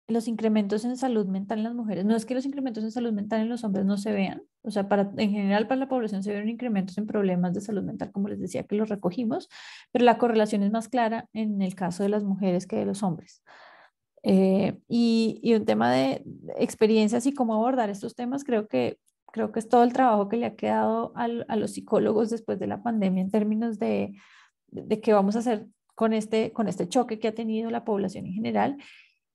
los incrementos en salud mental en las mujeres. No es que los incrementos en salud mental en los hombres no se vean, o sea, en general para la población se ven incrementos en problemas de salud mental, como les decía, que los recogimos, pero la correlación es más clara en el caso de las mujeres que de los hombres. Y un tema de experiencias y cómo abordar estos temas, creo que creo que es todo el trabajo que le ha quedado a los psicólogos después de la pandemia en términos de qué vamos a hacer con este choque que ha tenido la población en general.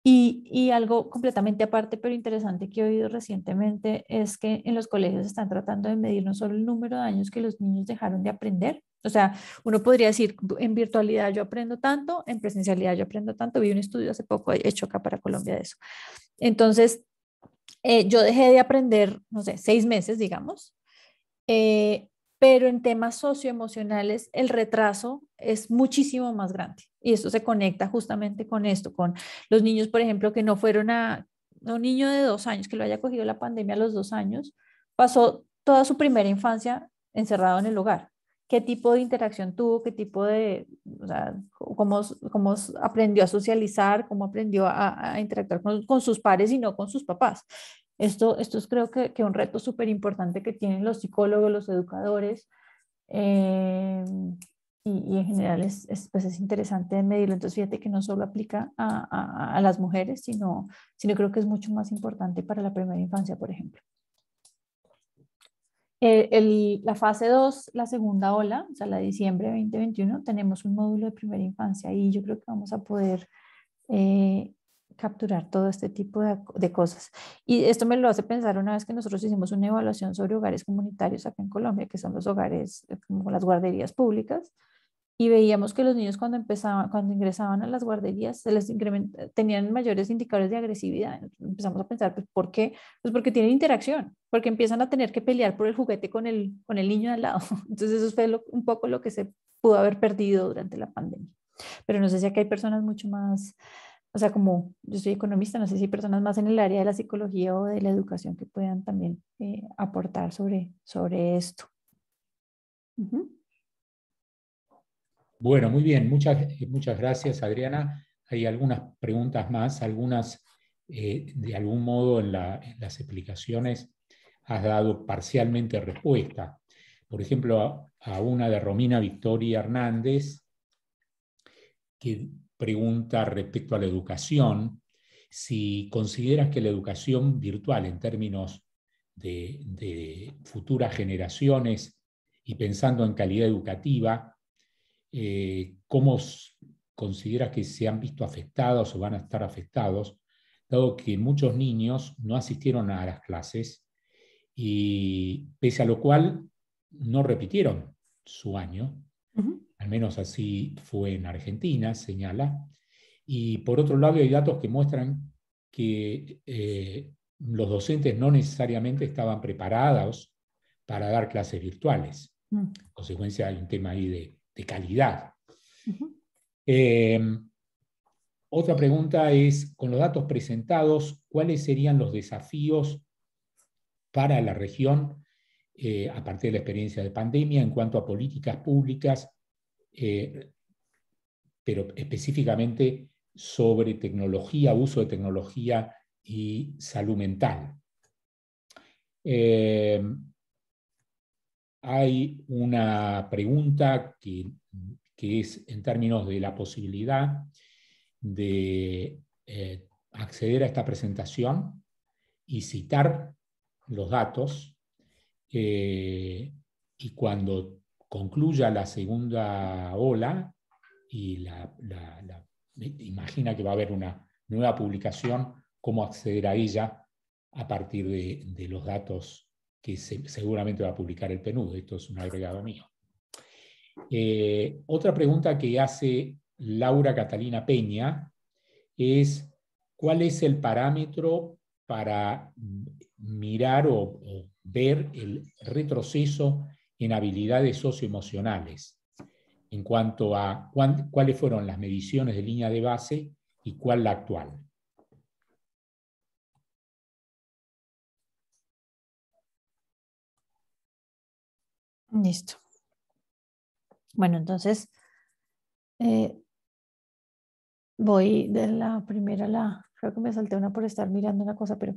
Y algo completamente aparte, pero interesante que he oído recientemente es que en los colegios están tratando de medir no solo el número de años que los niños dejaron de aprender. O sea, uno podría decir, en virtualidad yo aprendo tanto, en presencialidad yo aprendo tanto. Vi un estudio hace poco hecho acá para Colombia de eso. Entonces, yo dejé de aprender, no sé, 6 meses, digamos, eh, pero en temas socioemocionales el retraso es muchísimo más grande. Y esto se conecta justamente con esto, con los niños, por ejemplo, que no fueron a un niño de 2 años que lo haya cogido la pandemia a los 2 años, pasó toda su primera infancia encerrado en el hogar. ¿Qué tipo de interacción tuvo? ¿Qué tipo de, o sea, cómo aprendió a socializar? ¿Cómo aprendió a interactuar con sus pares y no con sus papás? Esto es creo que un reto súper importante que tienen los psicólogos, los educadores, eh, y en general pues es interesante medirlo. Entonces, fíjate que no solo aplica a las mujeres, sino creo que es mucho más importante para la primera infancia, por ejemplo. La fase 2, la segunda ola, o sea, la de diciembre de 2021, tenemos un módulo de primera infancia y yo creo que vamos a poder eh, capturar todo este tipo de cosas. Y esto me lo hace pensar una vez que nosotros hicimos una evaluación sobre hogares comunitarios acá en Colombia, que son los hogares como las guarderías públicas, y veíamos que los niños cuando ingresaban a las guarderías, tenían mayores indicadores de agresividad. Empezamos a pensar, pues, ¿por qué? Pues porque tienen interacción, porque empiezan a tener que pelear por el juguete con el niño de al lado. Entonces eso fue un poco lo que se pudo haber perdido durante la pandemia. Pero no sé si acá hay personas mucho más, o sea, como yo soy economista, no sé si hay personas más en el área de la psicología o de la educación que puedan también aportar sobre esto. Ujú. Bueno, muy bien, muchas gracias, Adriana. Hay algunas preguntas más, algunas de algún modo en las explicaciones has dado parcialmente respuesta. Por ejemplo, a una de Romina Victoria Hernández, que pregunta respecto a la educación, si consideras que la educación virtual en términos de futuras generaciones y pensando en calidad educativa, ¿cómo consideras que se han visto afectados o van a estar afectados, dado que muchos niños no asistieron a las clases y pese a lo cual no repitieron su año? Ujú. Al menos así fue en Argentina, señala. Y por otro lado hay datos que muestran que los docentes no necesariamente estaban preparados para dar clases virtuales. Mm. En consecuencia hay un tema ahí de calidad. Ujú. Otra pregunta es, con los datos presentados, ¿cuáles serían los desafíos para la región a partir de la experiencia de pandemia en cuanto a políticas públicas, pero específicamente sobre tecnología, uso de tecnología y salud mental? Hay una pregunta que es en términos de la posibilidad de acceder a esta presentación y citar los datos, y cuando concluya la segunda ola y imagina que va a haber una nueva publicación, cómo acceder a ella a partir de los datos que seguramente va a publicar el PNUD. Esto es un agregado mío. Otra pregunta que hace Laura Catalina Peña es, ¿cuál es el parámetro para mirar o ver el retroceso en habilidades socioemocionales en cuanto a cuáles fueron las mediciones de línea de base y cuál la actual? Listo. Bueno, entonces eh, voy de la primera a creo que me salté una por estar mirando una cosa, pero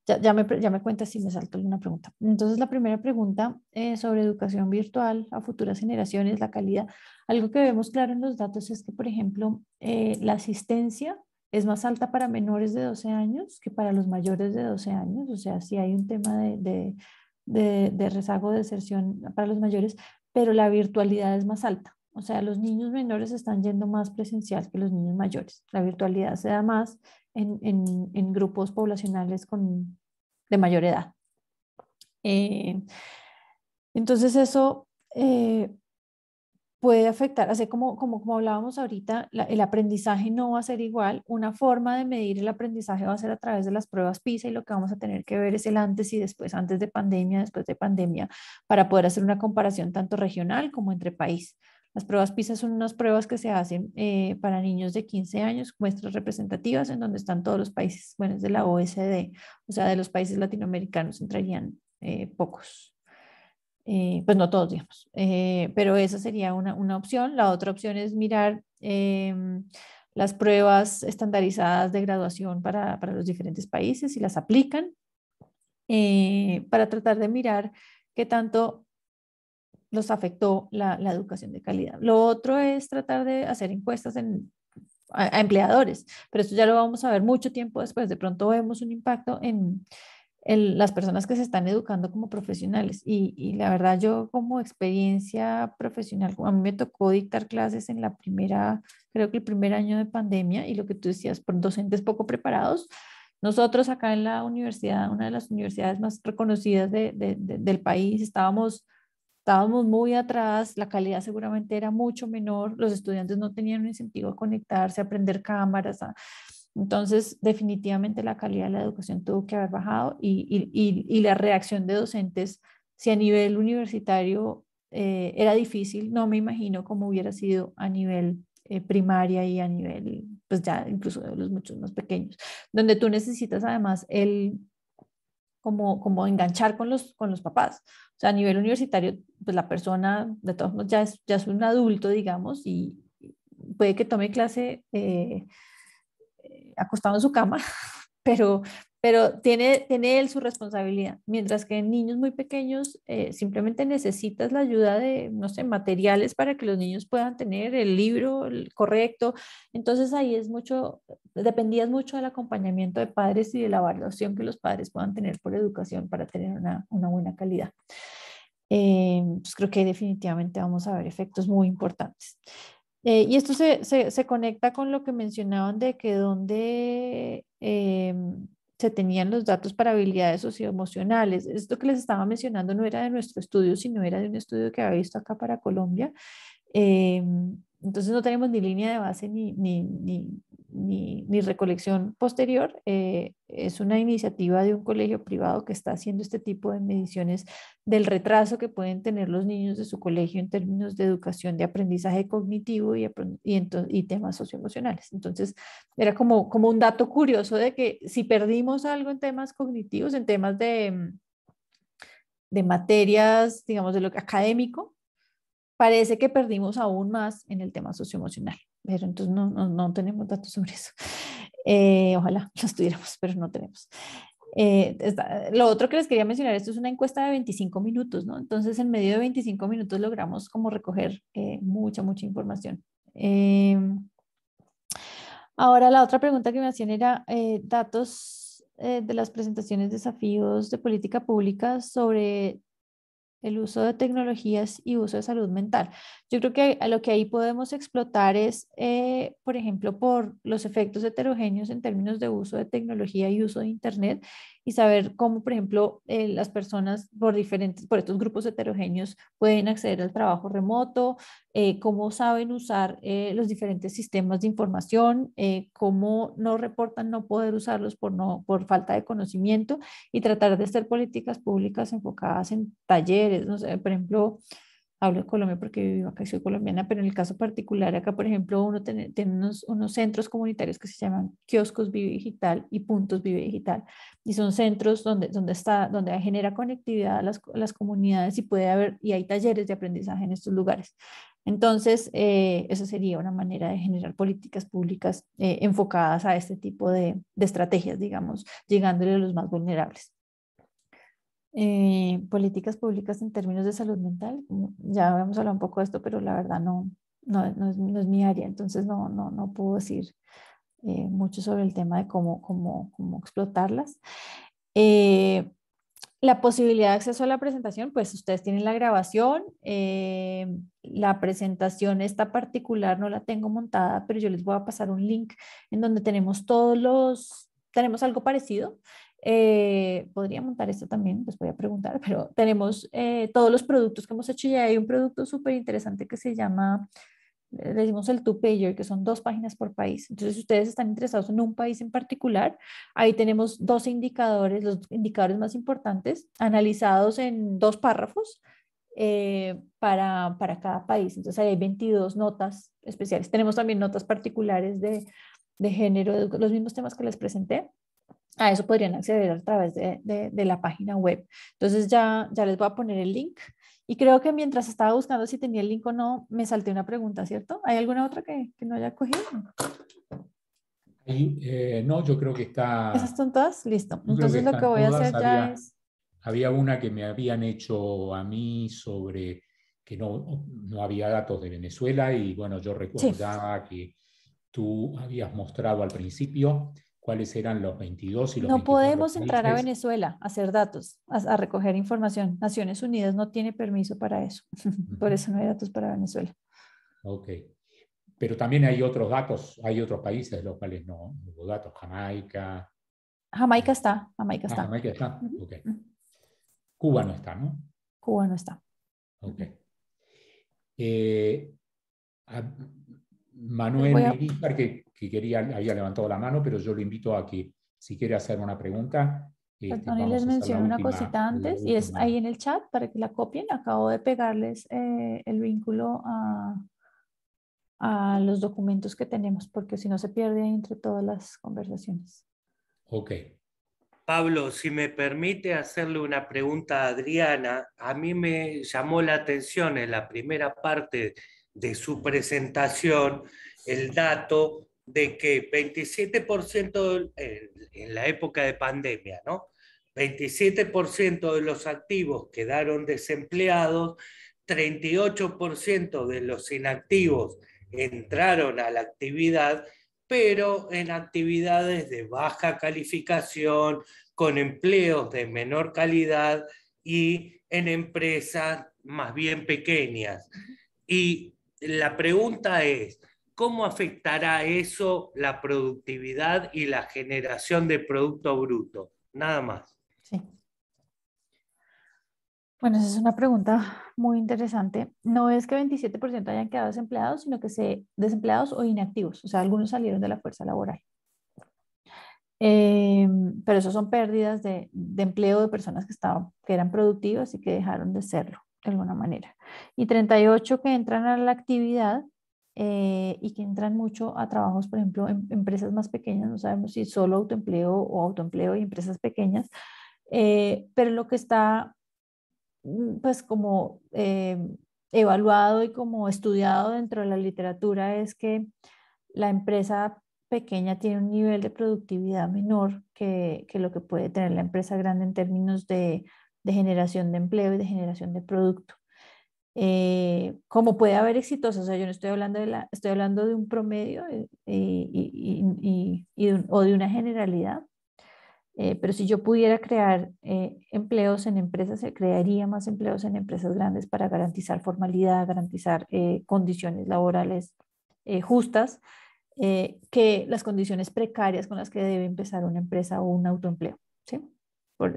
ya me cuentas si me saltó alguna pregunta. Entonces, la primera pregunta sobre educación virtual a futuras generaciones, la calidad. Algo que vemos claro en los datos es que, por ejemplo, la asistencia es más alta para menores de 12 años que para los mayores de 12 años. O sea, sí hay un tema de rezago de deserción para los mayores, pero la virtualidad es más alta. O sea, los niños menores están yendo más presencial que los niños mayores. La virtualidad se da más en grupos poblacionales de mayor edad. Eh, entonces eso puede afectar, así como hablábamos ahorita, el aprendizaje no va a ser igual. Una forma de medir el aprendizaje va a ser a través de las pruebas PISA y lo que vamos a tener que ver es el antes y después, antes de pandemia, después de pandemia, para poder hacer una comparación tanto regional como entre país. Las pruebas PISA son unas pruebas que se hacen para niños de 15 años, muestras representativas en donde están todos los países, bueno, es de la OECD, o sea, de los países latinoamericanos entrarían pocos. Pues no todos, digamos, pero esa sería una opción. La otra opción es mirar las pruebas estandarizadas de graduación para los diferentes países y las aplican para tratar de mirar qué tanto los afectó la educación de calidad. Lo otro es tratar de hacer encuestas a empleadores, pero esto ya lo vamos a ver mucho tiempo después. De pronto vemos un impacto en las personas que se están educando como profesionales. Y la verdad, yo como experiencia profesional, a mí me tocó dictar clases en la primera, creo que el primer año de pandemia, y lo que tú decías, por docentes poco preparados. Nosotros acá en la universidad, una de las universidades más reconocidas del país, estábamos muy atrás, la calidad seguramente era mucho menor, los estudiantes no tenían un incentivo a conectarse, a aprender cámaras, entonces, definitivamente la calidad de la educación tuvo que haber bajado y la reacción de docentes, si a nivel universitario era difícil, no me imagino cómo hubiera sido a nivel primaria y a nivel, pues ya incluso de los muchos más pequeños, donde tú necesitas además como enganchar con los papás. O sea, a nivel universitario, pues la persona de todos modos ya es un adulto, digamos, y puede que tome clase acostado en su cama, pero, pero tiene él su responsabilidad. Mientras que en niños muy pequeños simplemente necesitas la ayuda de, no sé, materiales para que los niños puedan tener el libro correcto. Entonces ahí dependías mucho del acompañamiento de padres y de la evaluación que los padres puedan tener por educación para tener una buena calidad. Pues creo que definitivamente vamos a ver efectos muy importantes. Y esto se conecta con lo que mencionaban de que donde se tenían los datos para habilidades socioemocionales. Esto que les estaba mencionando no era de nuestro estudio, sino era de un estudio que había visto acá para Colombia. Eh, entonces no tenemos ni línea de base ni recolección posterior. Es una iniciativa de un colegio privado que está haciendo este tipo de mediciones del retraso que pueden tener los niños de su colegio en términos de educación, de aprendizaje cognitivo y temas socioemocionales. Entonces era como un dato curioso de que si perdimos algo en temas cognitivos, en temas de materias, digamos, de lo académico, parece que perdimos aún más en el tema socioemocional, pero entonces no tenemos datos sobre eso. Ojalá los tuviéramos, pero no tenemos. Lo otro que les quería mencionar, esto es una encuesta de 25 minutos, ¿no? Entonces, en medio de 25 minutos logramos como recoger mucha información. Ahora, la otra pregunta que me hacían era datos de las presentaciones, desafíos de política pública sobre el uso de tecnologías y uso de salud mental. Yo creo que a lo que ahí podemos explotar es, por ejemplo, por los efectos heterogéneos en términos de uso de tecnología y uso de Internet y saber cómo, por ejemplo, las personas por estos grupos heterogéneos pueden acceder al trabajo remoto, cómo saben usar los diferentes sistemas de información, cómo no reportan no poder usarlos por falta de conocimiento y tratar de hacer políticas públicas enfocadas en talleres, no sé, por ejemplo, hablo de Colombia porque vivo acá y soy colombiana, pero en el caso particular acá, por ejemplo, uno tiene unos centros comunitarios que se llaman kioscos Vive Digital y puntos Vive Digital, y son centros donde genera conectividad a las comunidades y y hay talleres de aprendizaje en estos lugares. Entonces, eso sería una manera de generar políticas públicas enfocadas a este tipo de estrategias, digamos, llegándole a los más vulnerables. Políticas públicas en términos de salud mental, ya habíamos hablado un poco de esto, pero la verdad no es mi área, entonces no puedo decir mucho sobre el tema de cómo explotarlas. La posibilidad de acceso a la presentación, pues ustedes tienen la grabación. La presentación esta particular no la tengo montada, pero yo les voy a pasar un link en donde tenemos tenemos algo parecido. Podría montar esto también, les voy a preguntar, pero tenemos todos los productos que hemos hecho y hay un producto súper interesante que se llama, le decimos el two-pager, que son 2 páginas por país. Entonces, si ustedes están interesados en un país en particular, ahí tenemos 12 indicadores, los indicadores más importantes, analizados en 2 párrafos para cada país. Entonces, ahí hay 22 notas especiales. Tenemos también notas particulares de género, de los mismos temas que les presenté. A eso podrían acceder a través de la página web. Entonces, ya les voy a poner el link. Y creo que mientras estaba buscando si tenía el link o no, me salté una pregunta, ¿cierto? ¿Hay alguna otra que no haya cogido? No, yo creo que ¿Esas está, son todas? Listo. yo creo que Entonces lo que están voy a todas. hacer ya es... Había una que me habían hecho a mí sobre que no había datos de Venezuela y bueno, yo Sí, recordaba que tú habías mostrado al principio cuáles eran los 22 y los no 24 podemos entrar a países. Venezuela a hacer datos, a recoger información. Naciones Unidas no tiene permiso para eso. Por Ujú. eso no hay datos para Venezuela. Ok. Pero también hay otros datos, hay otros países de los cuales no hubo datos. Jamaica. Jamaica eh, está, Jamaica está. Jamaica está. Ujú, Ok. ujú. Cuba no está, ¿no? Cuba no está. Ok. Ujú. Eh, a Les Manuel voy a Irizar, que había levantado la mano, pero yo lo invito a que si quiere hacer una pregunta, Perdón, y les vamos a hacer menciono una cosita la antes, y es ahí última. en el chat para que la copien. Acabo de pegarles el vínculo a los documentos que tenemos, porque si no se pierde entre todas las conversaciones. Ok. Pablo, si me permite hacerle una pregunta a Adriana, a mí me llamó la atención en la primera parte de su presentación el dato de que 27% en la época de pandemia, ¿no? 27% de los activos quedaron desempleados, 38% de los inactivos entraron a la actividad, pero en actividades de baja calificación, con empleos de menor calidad y en empresas más bien pequeñas. Y la pregunta es, ¿cómo afectará eso la productividad y la generación de producto bruto? Nada más. Sí. Bueno, esa es una pregunta muy interesante. No es que 27% hayan quedado desempleados, sino que desempleados o inactivos, o sea, algunos salieron de la fuerza laboral. Pero eso son pérdidas de empleo de personas que eran productivas y que dejaron de serlo de alguna manera. Y 38 que entran a la actividad y que entran mucho a trabajos, por ejemplo, en empresas más pequeñas, no sabemos si solo autoempleo o autoempleo y empresas pequeñas, pero lo que está pues como evaluado y como estudiado dentro de la literatura es que la empresa pequeña tiene un nivel de productividad menor que lo que puede tener la empresa grande en términos de generación de empleo y de generación de producto. Como puede haber exitosas, o sea, yo no estoy hablando estoy hablando de un promedio o de una generalidad. Pero si yo pudiera crear empleos en empresas, se crearía más empleos en empresas grandes para garantizar formalidad, garantizar condiciones laborales justas, que las condiciones precarias con las que debe empezar una empresa o un autoempleo, ¿sí?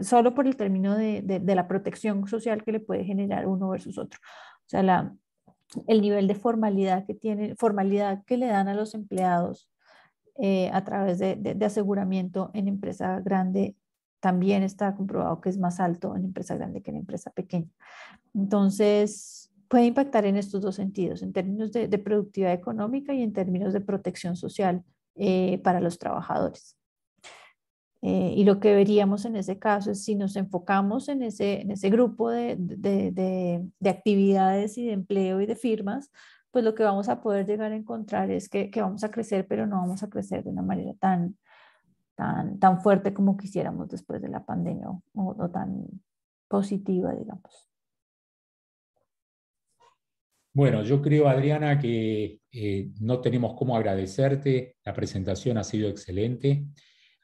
Solo por el término de la protección social que le puede generar uno versus otro. O sea, el nivel de formalidad que le dan a los empleados a través de aseguramiento en empresa grande, también está comprobado que es más alto en empresa grande que en empresa pequeña. Entonces, puede impactar en estos dos sentidos, en términos de productividad económica y en términos de protección social para los trabajadores. Y lo que veríamos en ese caso es si nos enfocamos en ese grupo de actividades y de empleo y de firmas, pues lo que vamos a poder llegar a encontrar es que vamos a crecer, pero no vamos a crecer de una manera tan fuerte como quisiéramos después de la pandemia o tan positiva, digamos. Bueno, yo creo, Adriana, que no tenemos cómo agradecerte. La presentación ha sido excelente.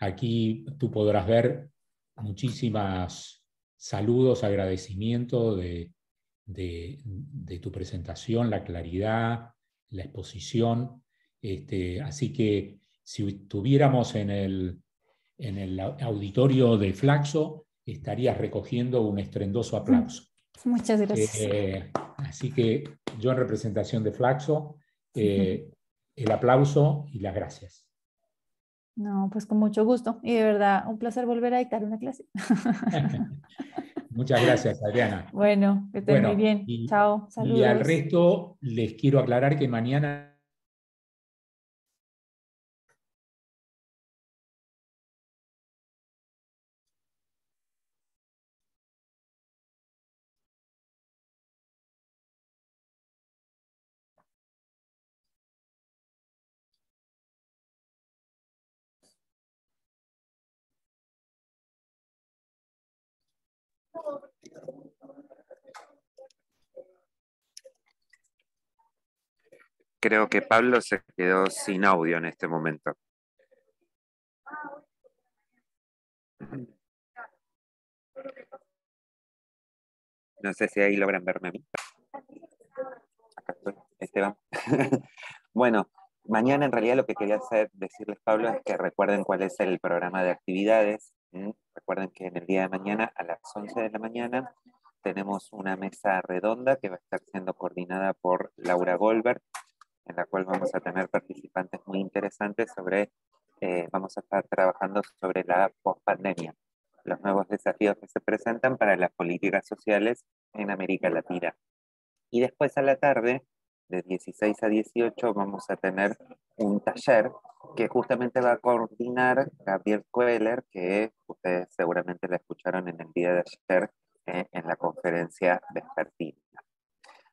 Aquí tú podrás ver muchísimas saludos, agradecimiento de tu presentación, la claridad, la exposición. Así que si estuviéramos en el auditorio de Flaxo, estarías recogiendo un estruendoso aplauso. Muchas gracias. Así que yo en representación de Flaxo, el aplauso y las gracias. No, pues con mucho gusto. Y de verdad, un placer volver a dictar una clase. Muchas gracias, Adriana. Bueno, que estén muy bien. Chao, y al saludos. resto les quiero aclarar que mañana Creo que Pablo se quedó sin audio en este momento. No sé si ahí logran verme a mí. Acá estoy, Esteban. Bueno, mañana en realidad lo que quería decirles, Pablo, es que recuerden cuál es el programa de actividades. Recuerden que en el día de mañana a las 11 de la mañana tenemos una mesa redonda que va a estar siendo coordinada por Laura Goldberg, en la cual vamos a tener participantes muy interesantes vamos a estar trabajando sobre la pospandemia, los nuevos desafíos que se presentan para las políticas sociales en América Latina. Y después a la tarde, de 16 a 18, vamos a tener un taller que justamente va a coordinar Gabriel Koehler, que ustedes seguramente la escucharon en el día de ayer en la conferencia vespertina.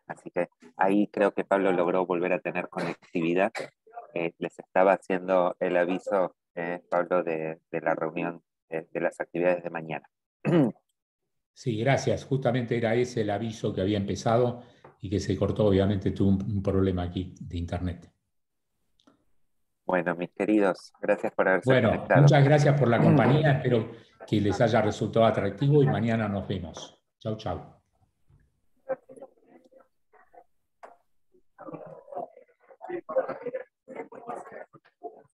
Así que ahí creo que Pablo logró volver a tener conectividad. Les estaba haciendo el aviso, Pablo, de la reunión de las actividades de mañana. Sí, gracias. Justamente era ese el aviso que había empezado y que se cortó. Obviamente tuvo un problema aquí de internet. Bueno, mis queridos, gracias por haberse conectado. Muchas gracias por la compañía. Espero que les haya resultado atractivo y mañana nos vemos. Chau, chau.